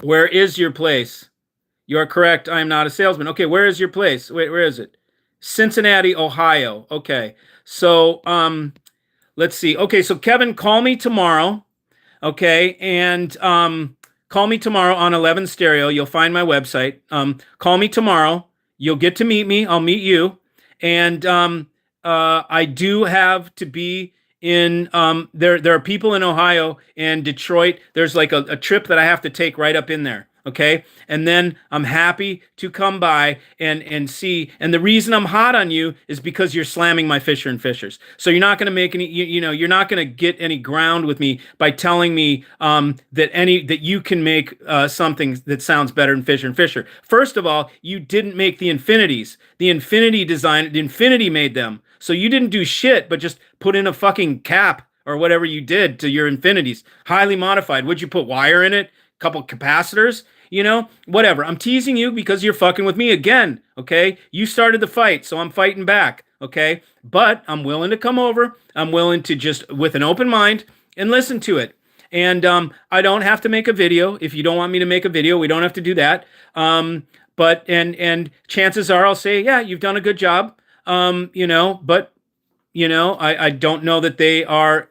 where is your place? You are correct. I am not a salesman. Okay, where is your place? Wait, where is it? Cincinnati, Ohio. Okay. So let's see. Okay, so Kevin, call me tomorrow. Okay, and call me tomorrow on 11 Stereo. You'll find my website. Call me tomorrow. You'll get to meet me. I'll meet you. And I do have to be in there are people in Ohio and Detroit. There's like a trip that I have to take right up in there. Okay. And then I'm happy to come by and see. And the reason I'm hot on you is because you're slamming my Fisher and Fishers. So you're not going to make any, you're not going to get any ground with me by telling me that you can make something that sounds better than Fisher and Fisher. First of all, you didn't make the Infinities. The Infinity design, the Infinity made them. So you didn't do shit, but just put in a fucking cap or whatever you did to your Infinities. Highly modified. Would you put wire in it? Couple capacitors? Whatever. I'm teasing you because you're fucking with me again, okay? You started the fight, so I'm fighting back, okay? But I'm willing to come over. I'm willing to just, with an open mind, and listen to it. And I don't have to make a video. If you don't want me to make a video, we don't have to do that. But chances are I'll say, yeah, you've done a good job, but, I don't know that they are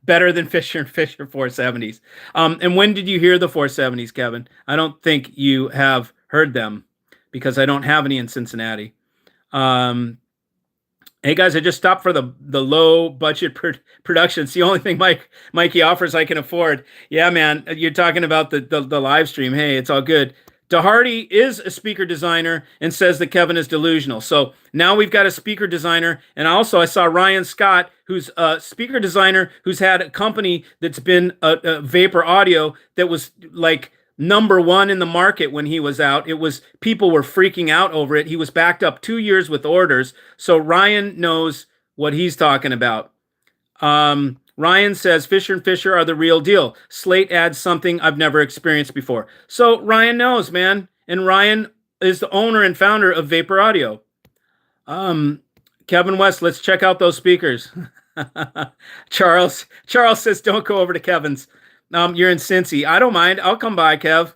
better than Fisher and Fisher 470s. And when did you hear the 470s, Kevin? I don't think you have heard them because I don't have any in Cincinnati. Hey guys, I just stopped for the low budget production. It's the only thing Mikey offers I can afford. Yeah, man, you're talking about the live stream. Hey, it's all good. DeHardy is a speaker designer and says that Kevin is delusional. So now we've got a speaker designer. And also I saw Ryan Scott, who's a speaker designer who's had a company that's been a Vapor Audio that was like #1 in the market when he was out. People were freaking out over it. He was backed up 2 years with orders. So Ryan knows what he's talking about. Ryan says Fisher and Fisher are the real deal. Slate adds something I've never experienced before. So Ryan knows, man. And Ryan is the owner and founder of Vapor Audio. Kevin West, let's check out those speakers. Charles says, don't go over to Kevin's. You're in Cincy. I don't mind. I'll come by, Kev.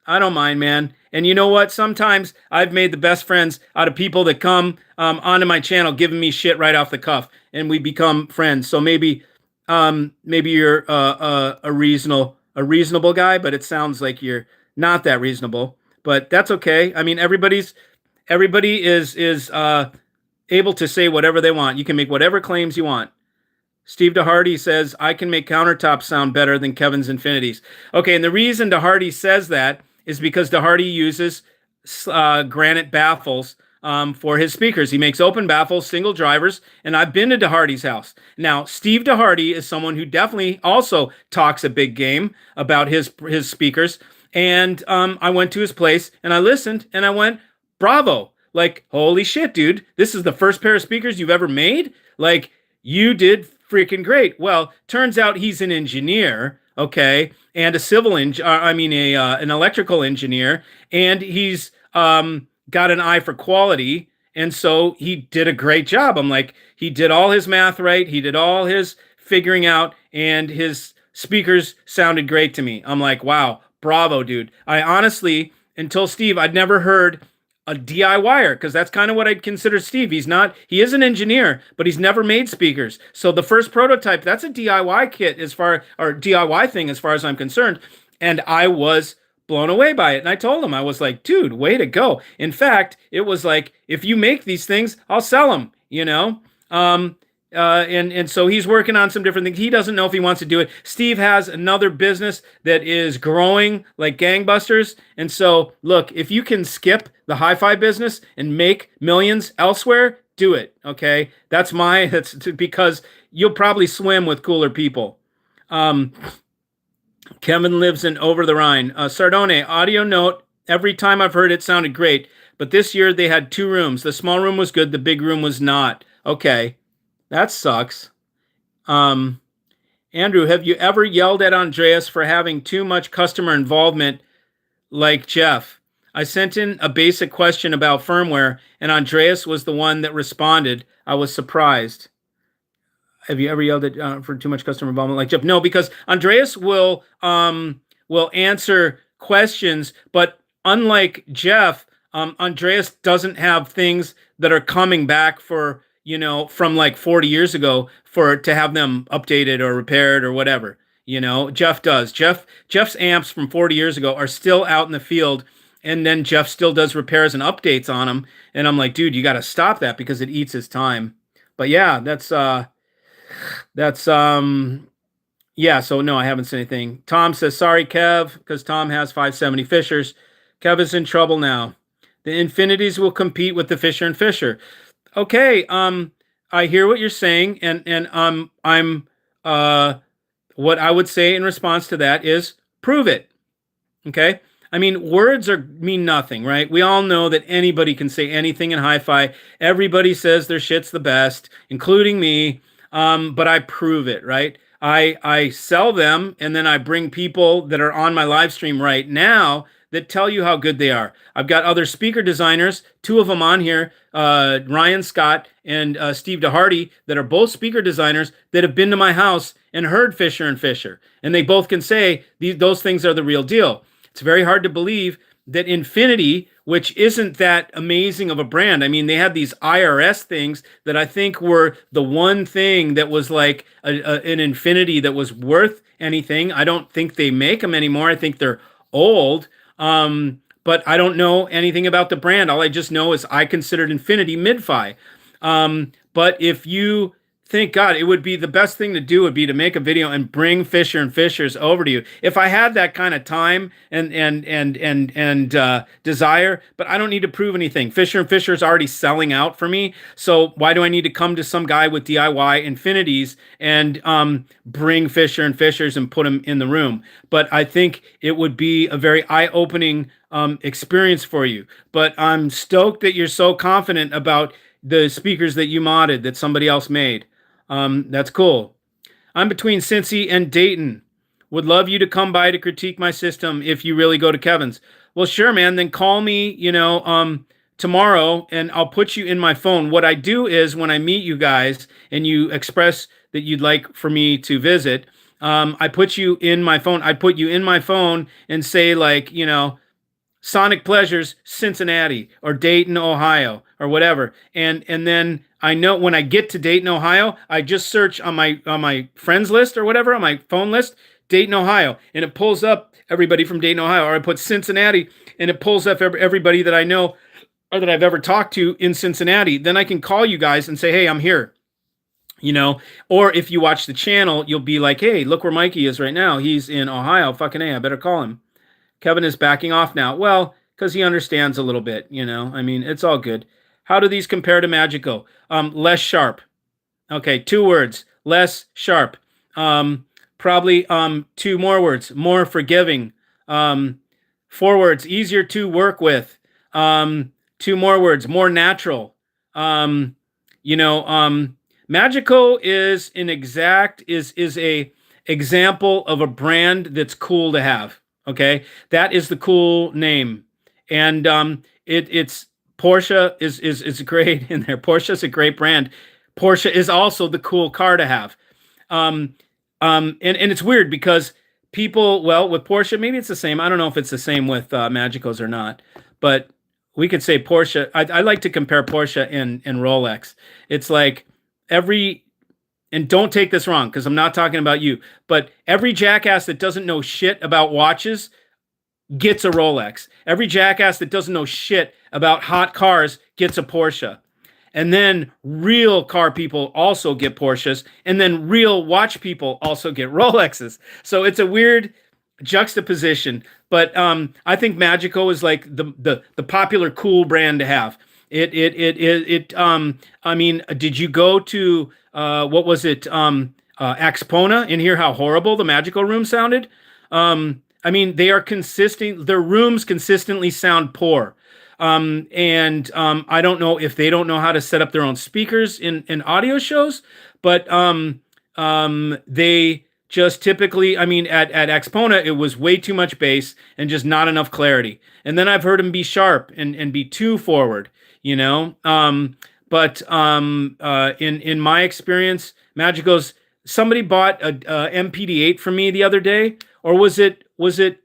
I don't mind, man. And you know what? Sometimes I've made the best friends out of people that come onto my channel giving me shit right off the cuff. And we become friends. So maybe you're a reasonable guy, but it sounds like you're not that reasonable. But that's okay. I mean, everybody is able to say whatever they want. You can make whatever claims you want. Steve DeHardy says, I can make countertops sound better than Kevin's Infinities. Okay, and the reason DeHardy says that is because DeHardy uses granite baffles for his speakers. He makes open baffles, single drivers, and I've been to DeHardy's house. Now, Steve DeHardy is someone who definitely also talks a big game about his speakers, and I went to his place, and I listened, and I went, bravo. Like, holy shit, dude, this is the first pair of speakers you've ever made? Like, you did freaking great. Well, turns out he's an engineer, okay, and an electrical engineer, and he's got an eye for quality, and so he did a great job. I'm like, he did all his math right, he did all his figuring out, and his speakers sounded great to me. I'm like, wow, bravo, dude. I honestly, until Steve, I'd never heard a DIYer, because that's kind of what I'd consider Steve. He is an engineer, but he's never made speakers. So the first prototype, that's a DIY kit or DIY thing as far as I'm concerned. And I was blown away by it. And I told him, I was like, dude, way to go. In fact, it was like, if you make these things, I'll sell them, And so he's working on some different things. He doesn't know if he wants to do it. Steve has another business that is growing like gangbusters. And so, look, if you can skip the hi-fi business and make millions elsewhere, do it, okay? That's because you'll probably swim with cooler people. Kevin lives in Over the Rhine. Sardone, audio note Every time I've heard it sounded great, but this year they had two rooms. The small room was good, the big room was not. Okay, that sucks. Um, Andrew, have you ever yelled at Andreas for having too much customer involvement like Jeff? I sent in a basic question about firmware, and Andreas was the one that responded. I was surprised. Have you ever yelled at for too much customer involvement like Jeff? No, because Andreas will answer questions, but unlike Jeff, Andreas doesn't have things that are coming back for from like 40 years ago for to have them updated or repaired or whatever. Jeff does. Jeff's amps from 40 years ago are still out in the field, and then Jeff still does repairs and updates on them. And I'm like, dude, you got to stop that because it eats his time. But yeah, that's yeah, so no, I haven't seen anything. Tom says, sorry, Kev, because Tom has 570 Fishers. Kev is in trouble now. The Infinities will compete with the Fisher and Fisher. Okay, I hear what you're saying, and I'm what I would say in response to that is prove it. Okay? I mean, words mean nothing, right? We all know that anybody can say anything in hi-fi. Everybody says their shit's the best, including me. But I prove it, right? I sell them, and then I bring people that are on my live stream right now that tell you how good they are. I've got other speaker designers, two of them on here, Ryan Scott and Steve DeHardy, that are both speaker designers that have been to my house and heard Fisher and Fisher, and they both can say those things are the real deal. It's very hard to believe that Infinity, which isn't that amazing of a brand. I mean, they had these IRS things that I think were the one thing that was like an Infinity that was worth anything. I don't think they make them anymore. I think they're old. But I don't know anything about the brand. All I just know is I considered Infinity mid-fi. But if you think, God, it would be the best thing to do would be to make a video and bring Fisher and Fishers over to you. If I had that kind of time and desire, but I don't need to prove anything. Fisher and Fisher is already selling out for me. So why do I need to come to some guy with DIY Infinities and bring Fisher and Fishers and put them in the room? But I think it would be a very eye-opening experience for you. But I'm stoked that you're so confident about the speakers that you modded that somebody else made. That's cool. I'm between Cincy and Dayton. Would love you to come by to critique my system if you really go to Kevin's. Well, sure, man. Then call me, tomorrow, and I'll put you in my phone. What I do is when I meet you guys and you express that you'd like for me to visit, I put you in my phone. I put you in my phone and say, like, Sonic Pleasures, Cincinnati, or Dayton, Ohio, or whatever. And then I know when I get to Dayton, Ohio, I just search on my friends list or whatever, on my phone list, Dayton, Ohio, and it pulls up everybody from Dayton, Ohio. Or I put Cincinnati, and it pulls up everybody that I know or that I've ever talked to in Cincinnati. Then I can call you guys and say, hey, I'm here. Or if you watch the channel, you'll be like, hey, look where Mikey is right now. He's in Ohio. Fucking A, I better call him. Kevin is backing off now. Well, because he understands a little bit, I mean, it's all good. How do these compare to Magico? Less sharp. Okay, 2 words. Less sharp. Probably 2 more words. More forgiving. 4 words. Easier to work with. 2 more words. More natural. Magico is a example of a brand that's cool to have. Okay, that is the cool name, and it's Porsche is great in there. Porsche is a great brand. Porsche is also the cool car to have, and it's weird because people, well, with Porsche, maybe it's the same. I don't know if it's the same with Magicos or not, but we could say Porsche. I like to compare Porsche and Rolex. It's like and don't take this wrong because I'm not talking about you, but every jackass that doesn't know shit about watches gets a Rolex. Every jackass that doesn't know shit about hot cars gets a Porsche. And then real car people also get Porsches, and then real watch people also get Rolexes. So it's a weird juxtaposition, but I think Magico is like the popular cool brand to have. I mean, did you go to what was it? Axpona and hear how horrible the Magical room sounded? I mean, they are consistent. Their rooms consistently sound poor. And I don't know if they don't know how to set up their own speakers in audio shows, but they just typically, I mean, at Expona, it was way too much bass and just not enough clarity. And then I've heard them be sharp and be too forward, you know. But in my experience, Magico's, somebody bought a MPD8 from me the other day, or was it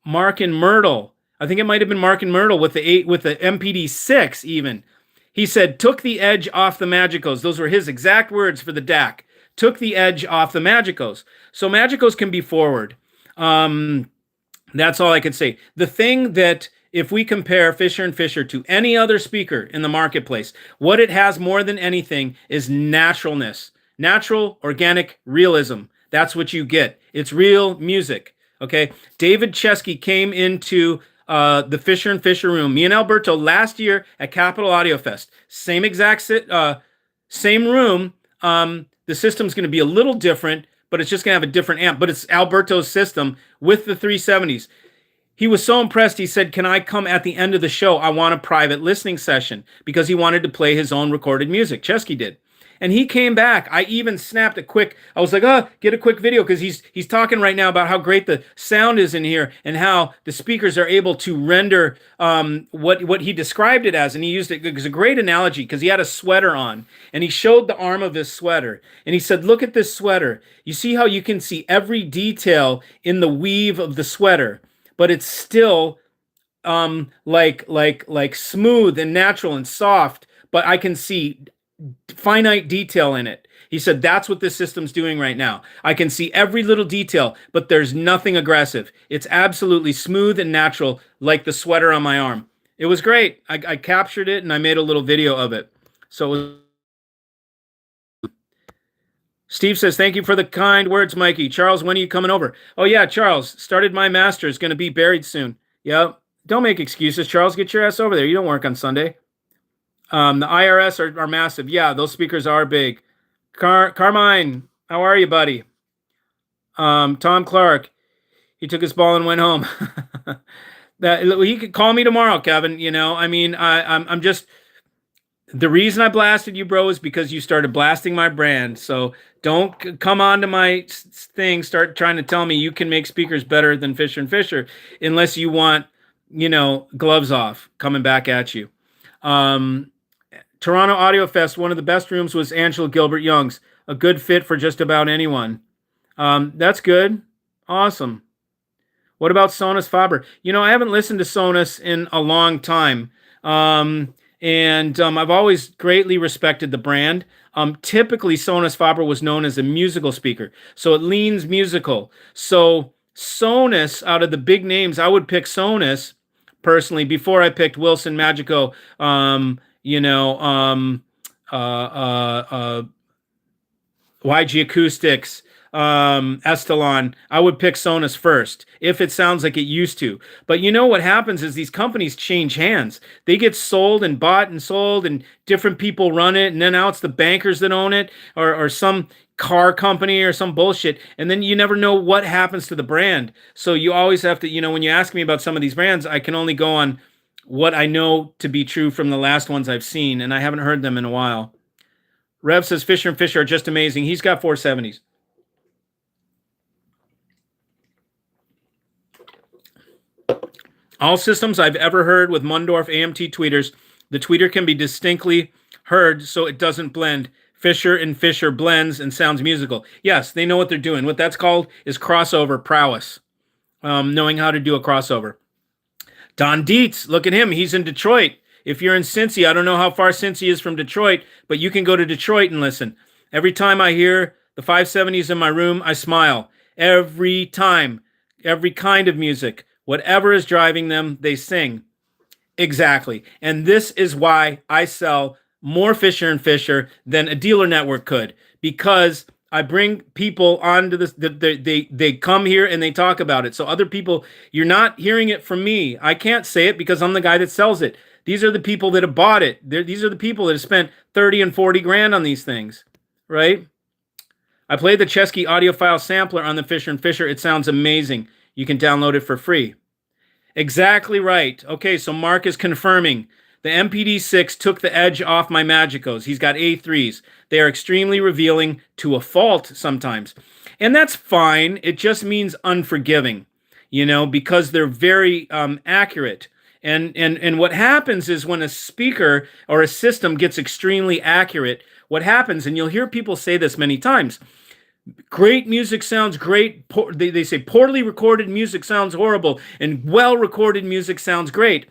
Mark and Myrtle? I think it might have been Mark and Myrtle with the MPD6 even. He said, took the edge off the Magicos. Those were his exact words for the DAC. Took the edge off the Magicos. So Magicos can be forward. That's all I could say. The thing that, if we compare Fisher & Fisher to any other speaker in the marketplace, what it has more than anything is naturalness. Natural, organic realism. That's what you get. It's real music. Okay. David Chesky came into the Fisher & Fisher room. Me and Alberto last year at Capitol Audio Fest. Same exact same room. The system's going to be a little different, but it's just going to have a different amp. But it's Alberto's system with the 370s. He was so impressed, he said, can I come at the end of the show? I want a private listening session, because he wanted to play his own recorded music. Chesky did. And he came back. I even snapped a quick, I was like, get a quick video, because he's talking right now about how great the sound is in here and how the speakers are able to render what he described it as. And he used it as a great analogy, because he had a sweater on and he showed the arm of his sweater. And he said, look at this sweater. You see how you can see every detail in the weave of the sweater, but it's still like smooth and natural and soft, but I can see finite detail in it. He said, that's what this system's doing right now. I can see every little detail, but there's nothing aggressive. It's absolutely smooth and natural, like the sweater on my arm. It was great. I captured it and I made a little video of it. So Steve says, thank you for the kind words, Mikey. Charles, when are you coming over? Oh, yeah, Charles, started my master's, going to be buried soon. Yep. Don't make excuses, Charles. Get your ass over there. You don't work on Sunday. The IRS are massive. Yeah, those speakers are big. Carmine, how are you, buddy? Tom Clark, he took his ball and went home. He could call me tomorrow, Kevin. You know, I mean, I'm just... The reason I blasted you, bro, is because you started blasting my brand. So don't come on to my thing, start trying to tell me you can make speakers better than Fisher & Fisher, unless you want, you know, gloves off coming back at you. Toronto Audio Fest, one of the best rooms was Angela Gilbert Young's. A good fit for just about anyone. That's good. Awesome. What about Sonus Faber? You know, I haven't listened to Sonus in a long time. And I've always greatly respected the brand. Typically, Sonus Faber was known as a musical speaker, so it leans musical. So Sonus, out of the big names, I would pick Sonus personally before I picked Wilson, Magico, YG Acoustics, Estelon. I would pick Sonus first if it sounds like it used to. But you know what happens is these companies change hands. They get sold and bought and sold, and different people run it, and then now it's the bankers that own it, or some car company or some bullshit, and then you never know what happens to the brand. So you always have to, you know, when you ask me about some of these brands, I can only go on what I know to be true from the last ones I've seen, and I haven't heard them in a while. Rev says Fisher & Fisher are just amazing. He's got 470s. All systems I've ever heard with Mundorf AMT tweeters, the tweeter can be distinctly heard so it doesn't blend. Fisher & Fisher blends and sounds musical. Yes, they know what they're doing. What that's called is crossover prowess, knowing how to do a crossover. Don Dietz, look at him. He's in Detroit. If you're in Cincy, I don't know how far Cincy is from Detroit, but you can go to Detroit and listen. Every time I hear the 570s in my room, I smile. Every time, every kind of music. Whatever is driving them, they sing. Exactly. And this is why I sell more Fisher & Fisher than a dealer network could, because I bring people onto this. They come here and they talk about it. So other people, you're not hearing it from me. I can't say it because I'm the guy that sells it. These are the people that have bought it. These are the people that have spent 30 and 40 grand on these things, right? I played the Chesky audiophile sampler on the Fisher & Fisher. It sounds amazing. You can download it for free. Exactly right. Okay, so Mark is confirming the MPD6 took the edge off my Magicos. He's got A3s. They are extremely revealing to a fault sometimes. And that's fine. It just means unforgiving, because they're very accurate. And what happens is when a speaker or a system gets extremely accurate, what happens, and you'll hear people say this many times, great music sounds great. They say poorly recorded music sounds horrible, and well recorded music sounds great.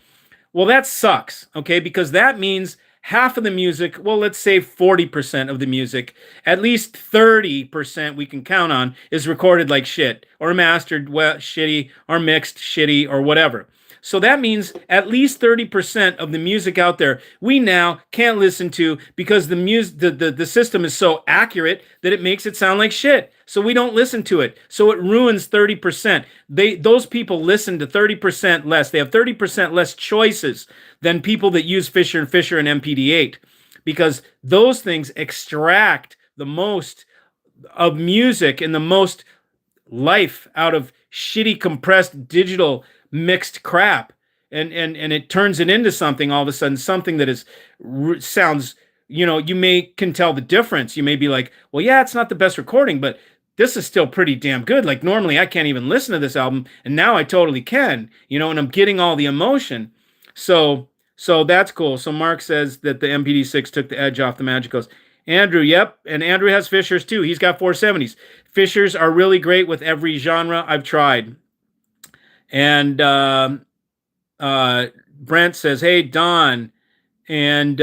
Well, that sucks, okay? Because that means half of the music, well, let's say 40% of the music, at least 30% we can count on is recorded like shit, or mastered shitty, or mixed shitty, or whatever. So that means at least 30% of the music out there we now can't listen to because the system is so accurate that it makes it sound like shit. So we don't listen to it. So it ruins 30%. Those people listen to 30% less. They have 30% less choices than people that use Fisher and Fisher and MPD8, because those things extract the most of music and the most life out of shitty compressed digital mixed crap, and it turns it into something all of a sudden, something that sounds, you can tell the difference. You may be like, well, yeah, it's not the best recording, but this is still pretty damn good. Like normally I can't even listen to this album, and now I totally can, and I'm getting all the emotion. So that's cool. So Mark says that the MPD6 took the edge off the Magicos. Andrew, yep, and Andrew has Fishers too. He's got 470s. Fishers are really great with every genre I've tried. And Brent says, hey, Don. And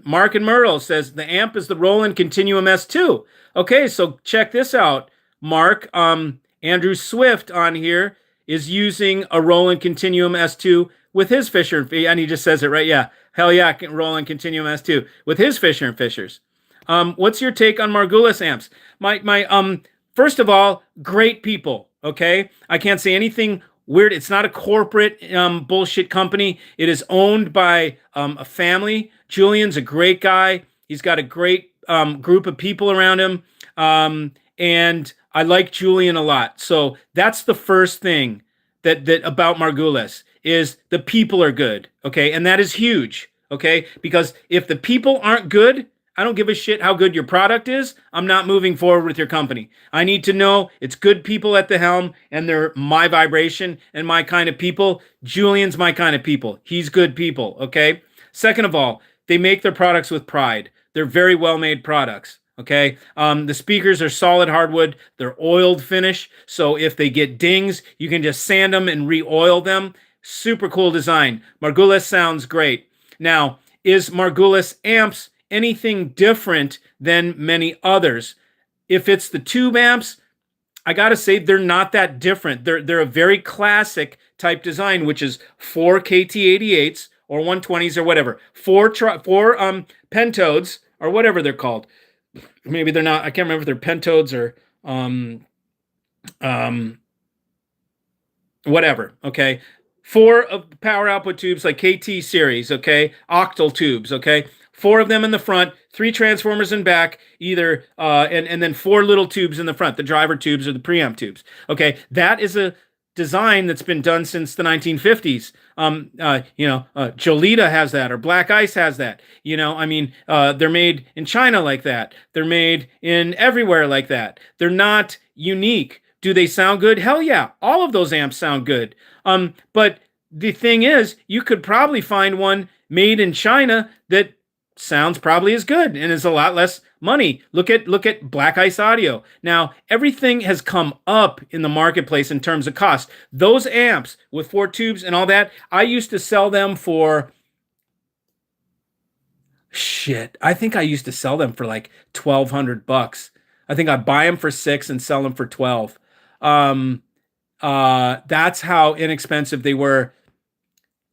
Mark and Myrtle says, the amp is the Roland Continuum S2. Okay, so check this out, Mark. Andrew Swift on here is using a Roland Continuum S2 with his Fisher & and he just says it right. Yeah, hell yeah, Roland Continuum S2 with his Fisher & Fishers. What's your take on Margulis amps? First of all, great people, okay? I can't say anything weird. It's not a corporate bullshit company. It is owned by a family. Julian's a great guy. He's got a great group of people around him. And I like Julian a lot. So that's the first thing that about Margulis is the people are good, okay? And that is huge, okay? Because if the people aren't good, I don't give a shit how good your product is. I'm not moving forward with your company. I need to know it's good people at the helm and they're my vibration and my kind of people. Julian's my kind of people. He's good people, okay? Second of all, they make their products with pride. They're very well-made products, okay? The speakers are solid hardwood. They're oiled finish. So if they get dings, you can just sand them and re-oil them. Super cool design. Margulis sounds great. Now, is Margulis amps anything different than many others? If it's the tube amps, I gotta say they're not that different. They're a very classic type design, which is 4 KT88s or 120s or whatever, four pentodes or whatever they're called. Maybe they're not. I can't remember if they're pentodes or whatever. Okay, 4 of power output tubes like KT series. Okay, octal tubes. Okay. 4 of them in the front, 3 transformers in back, either, and then 4 little tubes in the front, the driver tubes or the preamp tubes. Okay, that is a design that's been done since the 1950s. Jolita has that, or Black Ice has that. They're made in China like that. They're made in everywhere like that. They're not unique. Do they sound good? Hell yeah, all of those amps sound good. But the thing is, you could probably find one made in China that sounds probably as good and is a lot less money. Look at Black Ice Audio. Now, everything has come up in the marketplace in terms of cost. Those amps with 4 tubes and all that, I used to sell them for I think I used to sell them for like $1,200. I think I'd buy them for $6 and sell them for $12. That's how inexpensive they were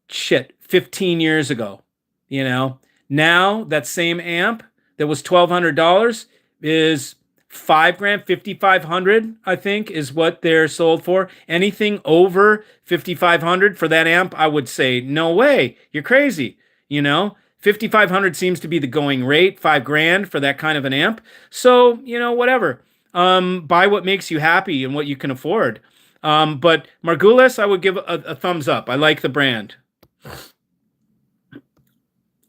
15 years ago, Now that same amp that was $1,200 is $5,000, $5,500, I think, is what they're sold for. Anything over $5,500 for that amp, I would say, no way, you're crazy. $5,500 seems to be the going rate, $5,000 for that kind of an amp. So, whatever. Buy what makes you happy and what you can afford. But Margulis, I would give a thumbs up. I like the brand,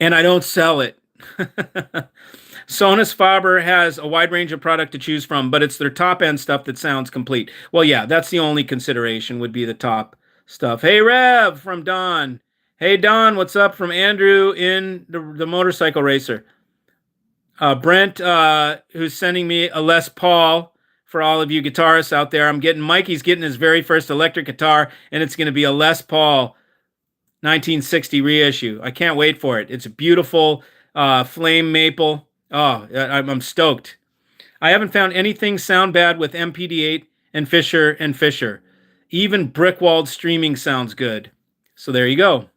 and I don't sell it. Sonus Faber has a wide range of product to choose from, but it's their top end stuff that sounds complete. Well, yeah, that's the only consideration would be the top stuff. Hey, Rev from Don. Hey, Don, what's up from Andrew in the motorcycle racer? Brent, who's sending me a Les Paul for all of you guitarists out there. Mikey's getting his very first electric guitar, and it's going to be a Les Paul 1960 reissue. I can't wait for it. It's a beautiful flame maple. Oh, I'm stoked. I haven't found anything sound bad with MPD8 and Fisher. Even brick-walled streaming sounds good. So there you go.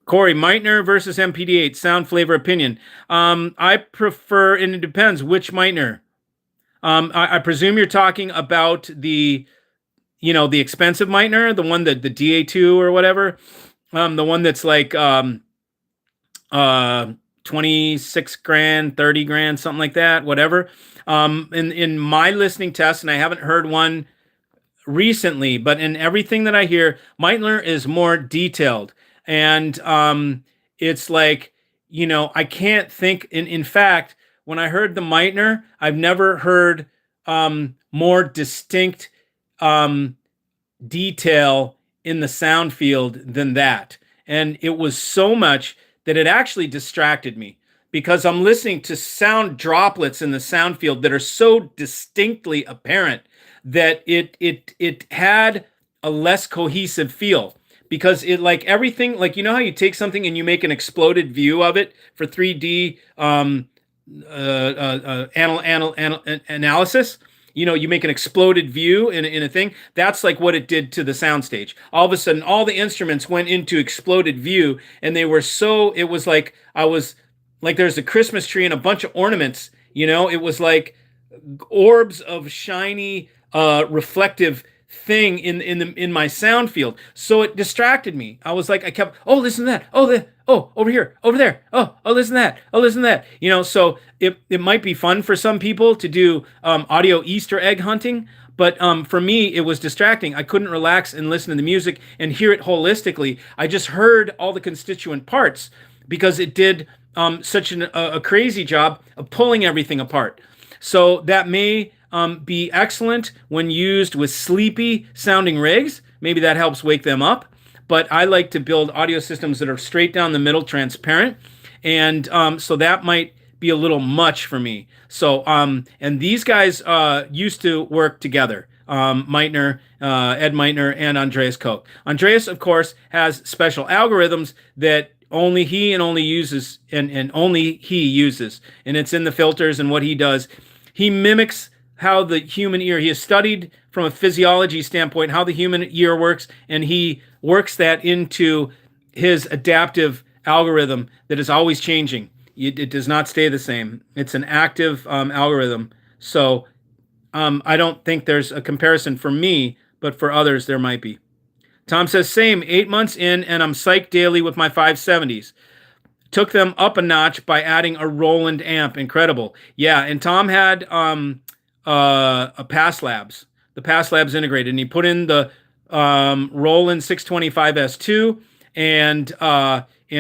Corey, Meitner versus MPD8, sound, flavor, opinion. I prefer, and it depends which Meitner. I presume you're talking about the expensive Meitner, the one that the DA2 or whatever, the one that's like 26 grand, 30 grand, something like that, whatever. In my listening test, and I haven't heard one recently, but in everything that I hear, Meitner is more detailed. And it's like, I can't think. In fact, when I heard the Meitner, I've never heard more distinct detail in the sound field than that. And it was so much that it actually distracted me because I'm listening to sound droplets in the sound field that are so distinctly apparent that it had a less cohesive feel. Because it, like everything, like how you take something and you make an exploded view of it for 3D analysis. You make an exploded view in a thing. That's like what it did to the soundstage. All of a sudden, all the instruments went into exploded view, and they were so. It was like there's a Christmas tree and a bunch of ornaments. It was like orbs of shiny, reflective thing in my sound field. So it distracted me. I was like, I kept, listen to that. Over here, over there. Listen to that. Listen to that. So it might be fun for some people to do audio Easter egg hunting, but for me, it was distracting. I couldn't relax and listen to the music and hear it holistically. I just heard all the constituent parts because it did such a crazy job of pulling everything apart. So that may be excellent when used with sleepy sounding rigs. Maybe that helps wake them up. But I like to build audio systems that are straight down the middle, transparent. And so that might be a little much for me. So, and these guys used to work together. Meitner, Ed Meitner, and Andreas Koch. Andreas, of course, has special algorithms that only he uses, and only he uses. And it's in the filters and what he does. He mimics how the human ear, he has studied from a physiology standpoint how the human ear works, and he works that into his adaptive algorithm that is always changing. It does not stay the same. It's an active algorithm. So I don't think there's a comparison for me, but for others there might be. Tom says, same, 8 months in, and I'm psyched daily with my 570s. Took them up a notch by adding a Roland amp. Incredible. Yeah, and Tom had a Pass Labs, the Pass Labs integrated, and he put in the Roland 625S2, and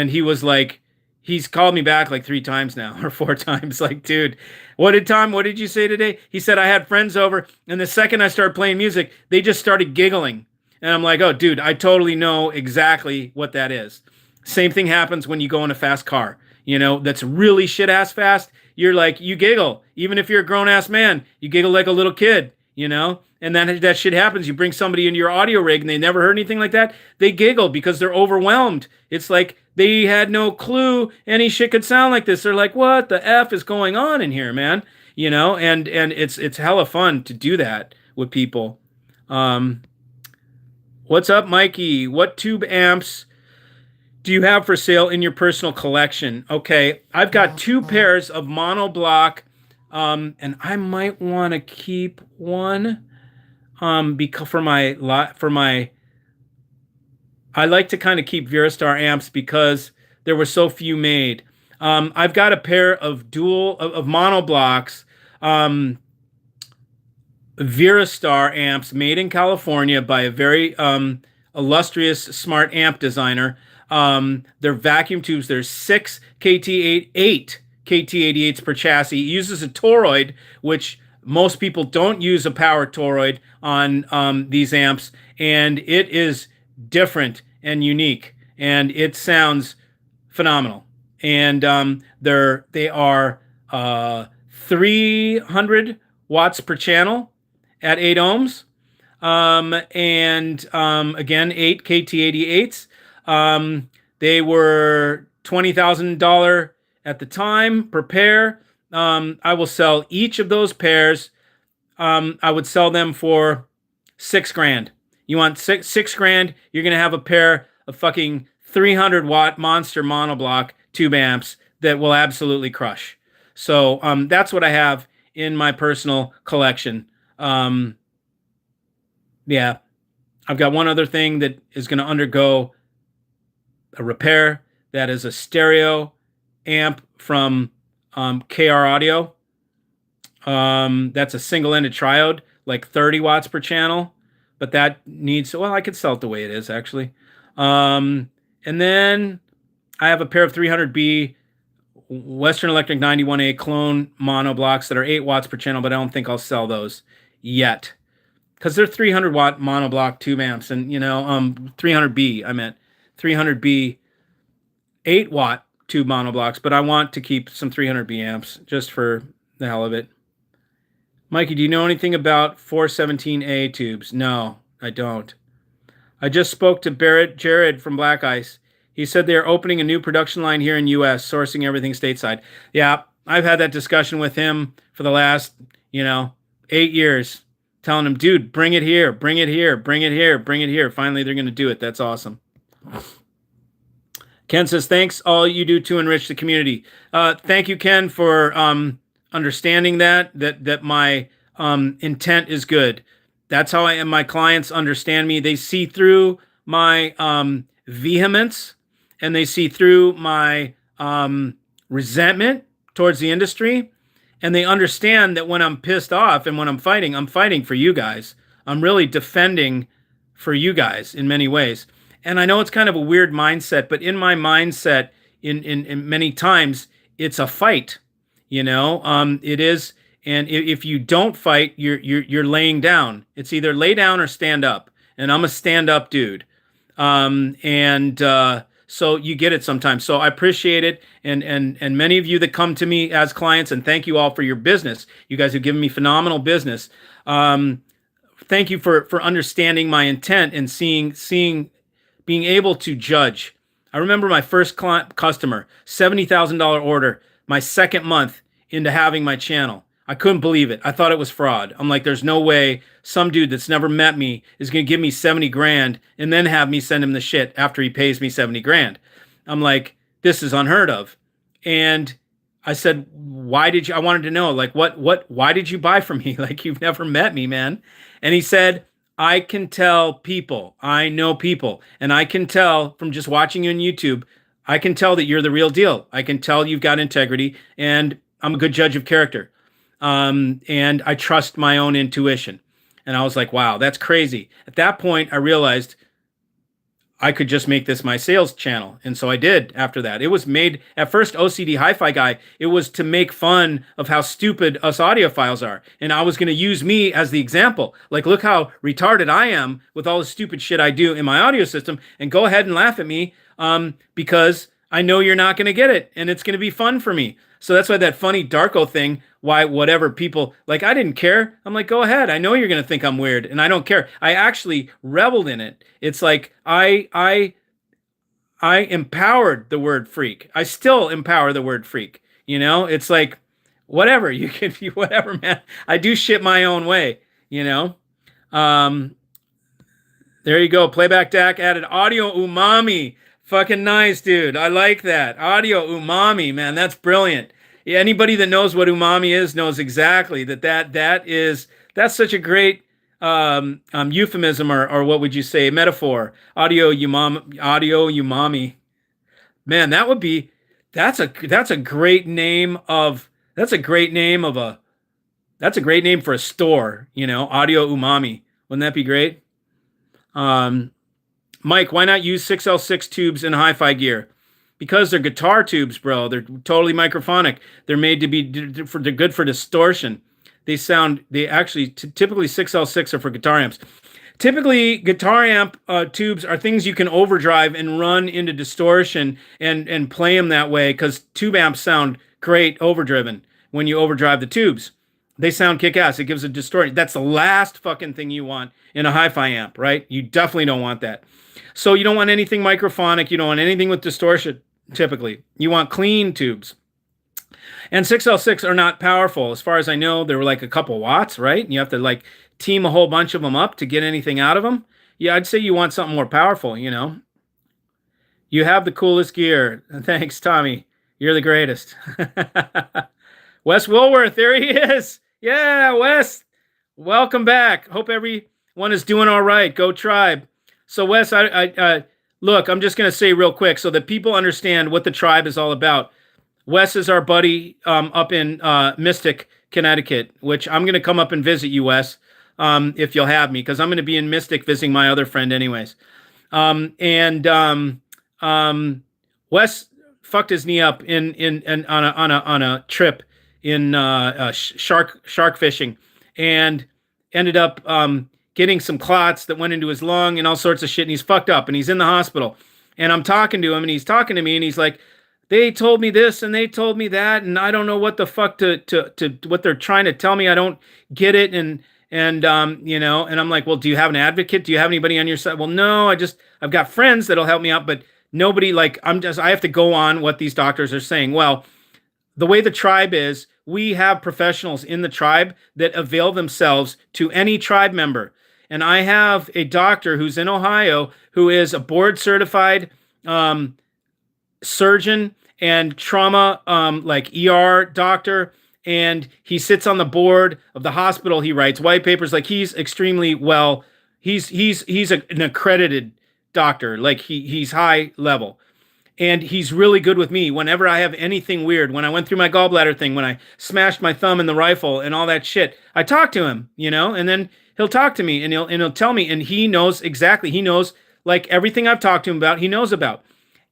he was like, he's called me back like 3 times now or 4 times. Like, dude, what did you say today? He said, I had friends over, and the second I started playing music, they just started giggling. And I'm like, oh, dude, I totally know exactly what that is. Same thing happens when you go in a fast car, that's really shit-ass fast. You're like, you giggle. Even if you're a grown-ass man, you giggle like a little kid, And then that shit happens. You bring somebody into your audio rig and they never heard anything like that. They giggle because they're overwhelmed. It's like they had no clue any shit could sound like this. They're like, what the F is going on in here, man? And it's hella fun to do that with people. What's up, Mikey? What tube amps do you have for sale in your personal collection? Okay, I've got 2 pairs of monoblock, and I might want to keep one because I like to kind of keep Virastar amps because there were so few made. I've got a pair of monoblocks Virastar amps made in California by a very illustrious, smart amp designer. They're vacuum tubes. There's six KT8 KT88s per chassis. It uses a toroid, which most people don't use a power toroid on these amps, and it is different and unique, and it sounds phenomenal. And they are 300 watts per channel at 8 ohms. Again, 8 KT88s. They were $20,000 at the time per pair. I will sell each of those pairs. I would sell them for $6,000. You want $6,000? You're gonna have a pair of fucking 300 watt monster monoblock tube amps that will absolutely crush. So that's what I have in my personal collection. Yeah, I've got one other thing that is going to undergo a repair. That is a stereo amp from KR Audio. That's a single-ended triode, like 30 watts per channel. But that needs, well, I could sell it the way it is, actually. And then I have a pair of 300B Western Electric 91A clone monoblocks that are 8 watts per channel, but I don't think I'll sell those yet. Because they're 300 watt monoblock tube amps, and 300B, I meant 300B 8 watt tube monoblocks, but I want to keep some 300B amps just for the hell of it. Mikey, do you know anything about 417A tubes? No, I don't. I just spoke to Jared from Black Ice. He said they're opening a new production line here in US, sourcing everything stateside. Yeah, I've had that discussion with him for the last, 8 years. Telling him, dude, bring it here, bring it here, bring it here, bring it here. Finally, they're going to do it. That's awesome. Ken says, thanks all you do to enrich the community. Thank you, Ken, for understanding that my intent is good. That's how I am. My clients understand me. They see through my vehemence, and they see through my resentment towards the industry. And they understand that when I'm pissed off and when I'm fighting for you guys. I'm really defending for you guys in many ways. And I know it's kind of a weird mindset, but in my mindset, in many times, it's a fight. It is. And if you don't fight, you're laying down. It's either lay down or stand up. And I'm a stand up dude. So you get it sometimes. So I appreciate it. And many of you that come to me as clients, and thank you all for your business. You guys have given me phenomenal business. Thank you for understanding my intent and being able to judge. I remember my first customer, $70,000 order, my second month into having my channel. I couldn't believe it. I thought it was fraud. I'm like, there's no way some dude that's never met me is going to give me 70 grand and then have me send him the shit after he pays me 70 grand. I'm like, this is unheard of. And I said, I wanted to know, like, why did you buy from me? Like, you've never met me, man. And he said, I can tell people, I know people, and I can tell from just watching you on YouTube, I can tell that you're the real deal. I can tell you've got integrity, and I'm a good judge of character. And I trust my own intuition. And I was like, wow, that's crazy. At that point, I realized I could just make this my sales channel. And so I did after that. It was made, at first, OCD Hi-Fi Guy, it was to make fun of how stupid us audiophiles are. And I was going to use me as the example. Like, look how retarded I am with all the stupid shit I do in my audio system. And go ahead and laugh at me because I know you're not going to get it. And it's going to be fun for me. So that's why that funny Darko thing, why whatever people, like, I didn't care. I'm like, go ahead. I know you're going to think I'm weird, and I don't care. I actually reveled in it. It's like I empowered the word freak. I still empower the word freak. It's like, whatever. You can be whatever, man. I do shit my own way, There you go. Playback DAC added audio umami. Fucking nice, dude. I like that. Audio umami, man. That's brilliant. Yeah, anybody that knows what umami is knows exactly that's such a great euphemism or what would you say, metaphor. Audio umami. Man, that's a great name of a That's a great name for a store, Audio Umami. Wouldn't that be great? Um, Mike, why not use 6L6 tubes in hi-fi gear? Because they're guitar tubes, bro. They're totally microphonic. They're made to be they're good for distortion. They actually typically 6L6 are for guitar amps. Typically, guitar amp tubes are things you can overdrive and run into distortion and play them that way, because tube amps sound great overdriven when you overdrive the tubes. They sound kick-ass. It gives a distortion. That's the last fucking thing you want in a hi-fi amp, right? You definitely don't want that. So you don't want anything microphonic. You don't want anything with distortion, typically. You want clean tubes. And 6L6 are not powerful. As far as I know, they're like a couple watts, right? And you have to like team a whole bunch of them up to get anything out of them. Yeah, I'd say you want something more powerful, You have the coolest gear. Thanks, Tommy. You're the greatest. Wes Woolworth, there he is. Yeah, Wes, welcome back. Hope everyone is doing all right. Go Tribe. So, Wes, look, I'm just going to say real quick so that people understand what the Tribe is all about. Wes is our buddy up in Mystic, Connecticut, which I'm going to come up and visit you, Wes, if you'll have me, because I'm going to be in Mystic visiting my other friend anyways. Wes fucked his knee up in on a trip in shark fishing, and ended up getting some clots that went into his lung and all sorts of shit, and he's fucked up and he's in the hospital. And I'm talking to him and he's talking to me and he's like, they told me this and they told me that, and I don't know what the fuck to what they're trying to tell me. I don't get it. And and I'm like, well, do you have an advocate? Do you have anybody on your side? Well, no, I've got friends that'll help me out, but nobody, like, I have to go on what these doctors are saying. Well, the way the Tribe is, we have professionals in the Tribe that avail themselves to any Tribe member. And I have a doctor who's in Ohio who is a board certified surgeon and trauma, like ER doctor. And he sits on the board of the hospital. He writes white papers. Like, he's extremely well. He's an accredited doctor. Like, he's high level. And he's really good with me whenever I have anything weird. When I went through my gallbladder thing, when I smashed my thumb in the rifle and all that shit, I talk to him, and then he'll talk to me and he'll tell me, and he knows exactly. He knows, like, everything I've talked to him about, he knows about.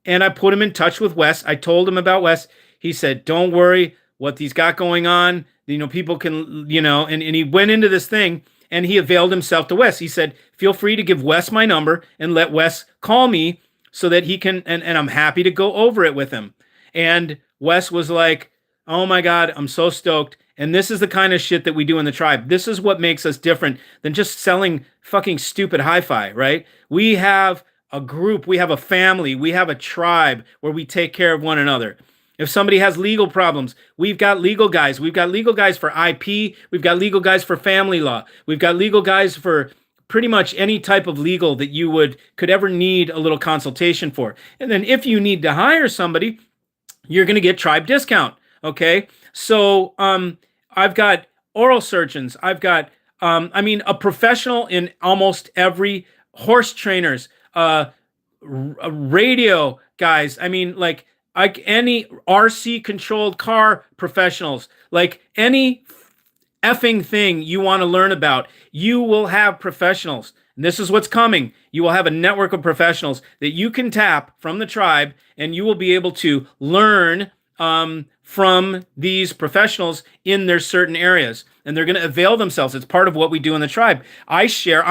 And I put him in touch with Wes. I told him about Wes. He said, don't worry what he's got going on. People can, and he went into this thing and he availed himself to Wes. He said, feel free to give Wes my number and let Wes call me so that he can, and I'm happy to go over it with him. And Wes was like, oh my God, I'm so stoked. And this is the kind of shit that we do in the Tribe. This is what makes us different than just selling fucking stupid hi-fi, right? We have a group, we have a family, we have a tribe where we take care of one another. If somebody has legal problems, we've got legal guys. We've got legal guys for IP. We've got legal guys for family law. We've got legal guys for pretty much any type of legal that you could ever need a little consultation for. And then if you need to hire somebody, you're going to get Tribe discount. Okay. So, I've got oral surgeons. I've got, a professional in almost every, horse trainers, radio guys. Like any RC controlled car professionals, like any effing thing you want to learn about, you will have professionals. And this is what's coming. You will have a network of professionals that you can tap from the Tribe, and you will be able to learn from these professionals in their certain areas. And they're going to avail themselves. It's part of what we do in the Tribe. I'm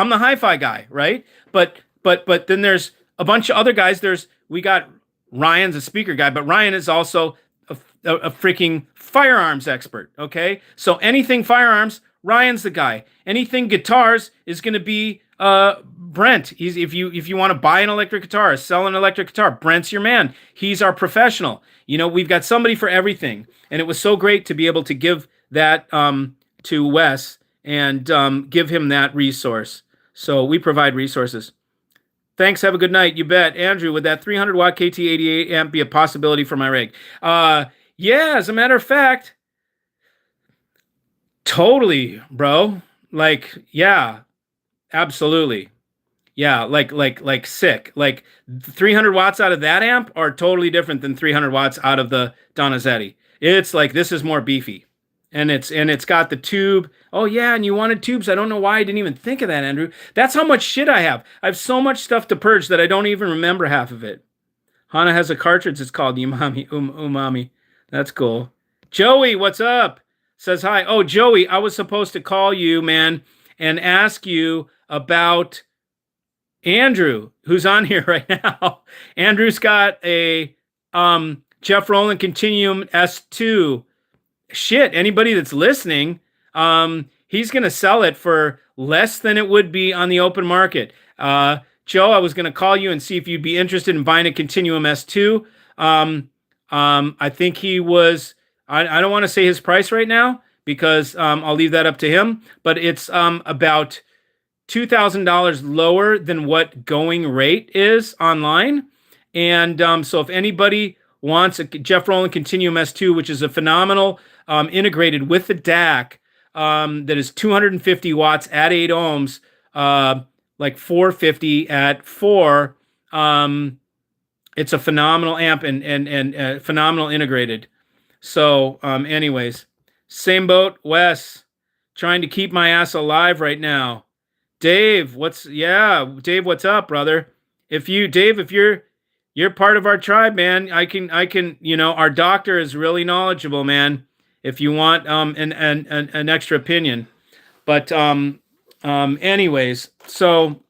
the hi-fi guy, right? But then there's a bunch of other guys. We got Ryan's a speaker guy, but Ryan is also a freaking firearms expert. Okay, so anything firearms, Ryan's the guy. Anything guitars is going to be Brent. If you want to buy an electric guitar, sell an electric guitar, Brent's your man. He's our professional. We've got somebody for everything, and it was so great to be able to give that to Wes and give him that resource. So we provide resources. Thanks. Have a good night. You bet. Andrew, would that 300 watt KT88 amp be a possibility for my rig? Yeah, as a matter of fact, totally, bro. Like, yeah, absolutely. Yeah, like sick. Like 300 watts out of that amp are totally different than 300 watts out of the Donizetti. It's like, this is more beefy. And it's got the tube. Oh yeah, and you wanted tubes. I don't know why I didn't even think of that, Andrew. That's how much shit I have. I have so much stuff to purge that I don't even remember half of it. Hana has a cartridge. It's called Umami. That's cool. Joey, what's up? Says hi. Oh, Joey, I was supposed to call you, man, and ask you about Andrew, who's on here right now. Andrew's got a Jeff Rowland Continuum S2. Shit, anybody that's listening, he's going to sell it for less than it would be on the open market. Joe, I was going to call you and see if you'd be interested in buying a Continuum S2. I think he was, I don't want to say his price right now because I'll leave that up to him, but it's about $2,000 lower than what going rate is online. And so if anybody wants a Jeff Rowland Continuum S2, which is a phenomenal integrated with the DAC that is 250 watts at 8 ohms, like 450 at 4. It's a phenomenal amp and phenomenal integrated. So anyways, same boat, Wes, trying to keep my ass alive right now. Dave, what's up, brother? If you're part of our tribe, man, I can, our doctor is really knowledgeable, man. If you want an extra opinion. But anyways, so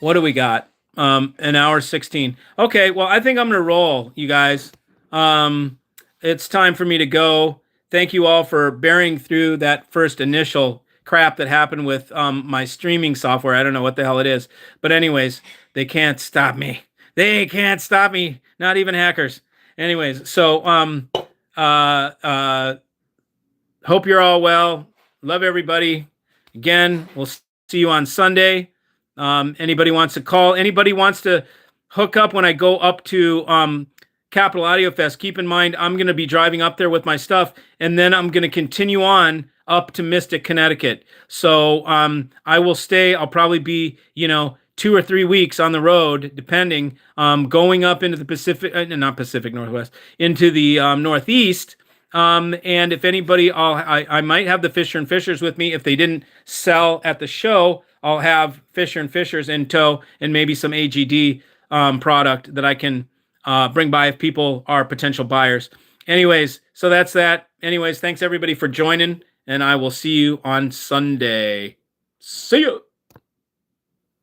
what do we got? An hour 16. Okay, well, I think I'm gonna roll, you guys. It's time for me to go. Thank you all for bearing through that first initial crap that happened with my streaming software. I don't know what the hell it is. But anyways, they can't stop me. They can't stop me. Not even hackers. Anyways, so hope you're all well. Love everybody. Again, we'll see you on Sunday. Anybody wants to call, anybody wants to hook up when I go up to Capital Audio Fest, keep in mind I'm going to be driving up there with my stuff, and then I'm going to continue on up to Mystic, Connecticut. So I will stay. I'll probably be, 2 or 3 weeks on the road, depending, going up into the Pacific, not Pacific Northwest, into the Northeast. And if anybody, I might have the Fisher and Fishers with me. If they didn't sell at the show, I'll have Fisher and Fishers in tow and maybe some AGD product that I can bring by if people are potential buyers. Anyways, so that's that. Anyways, thanks everybody for joining, and I will see you on Sunday. See you.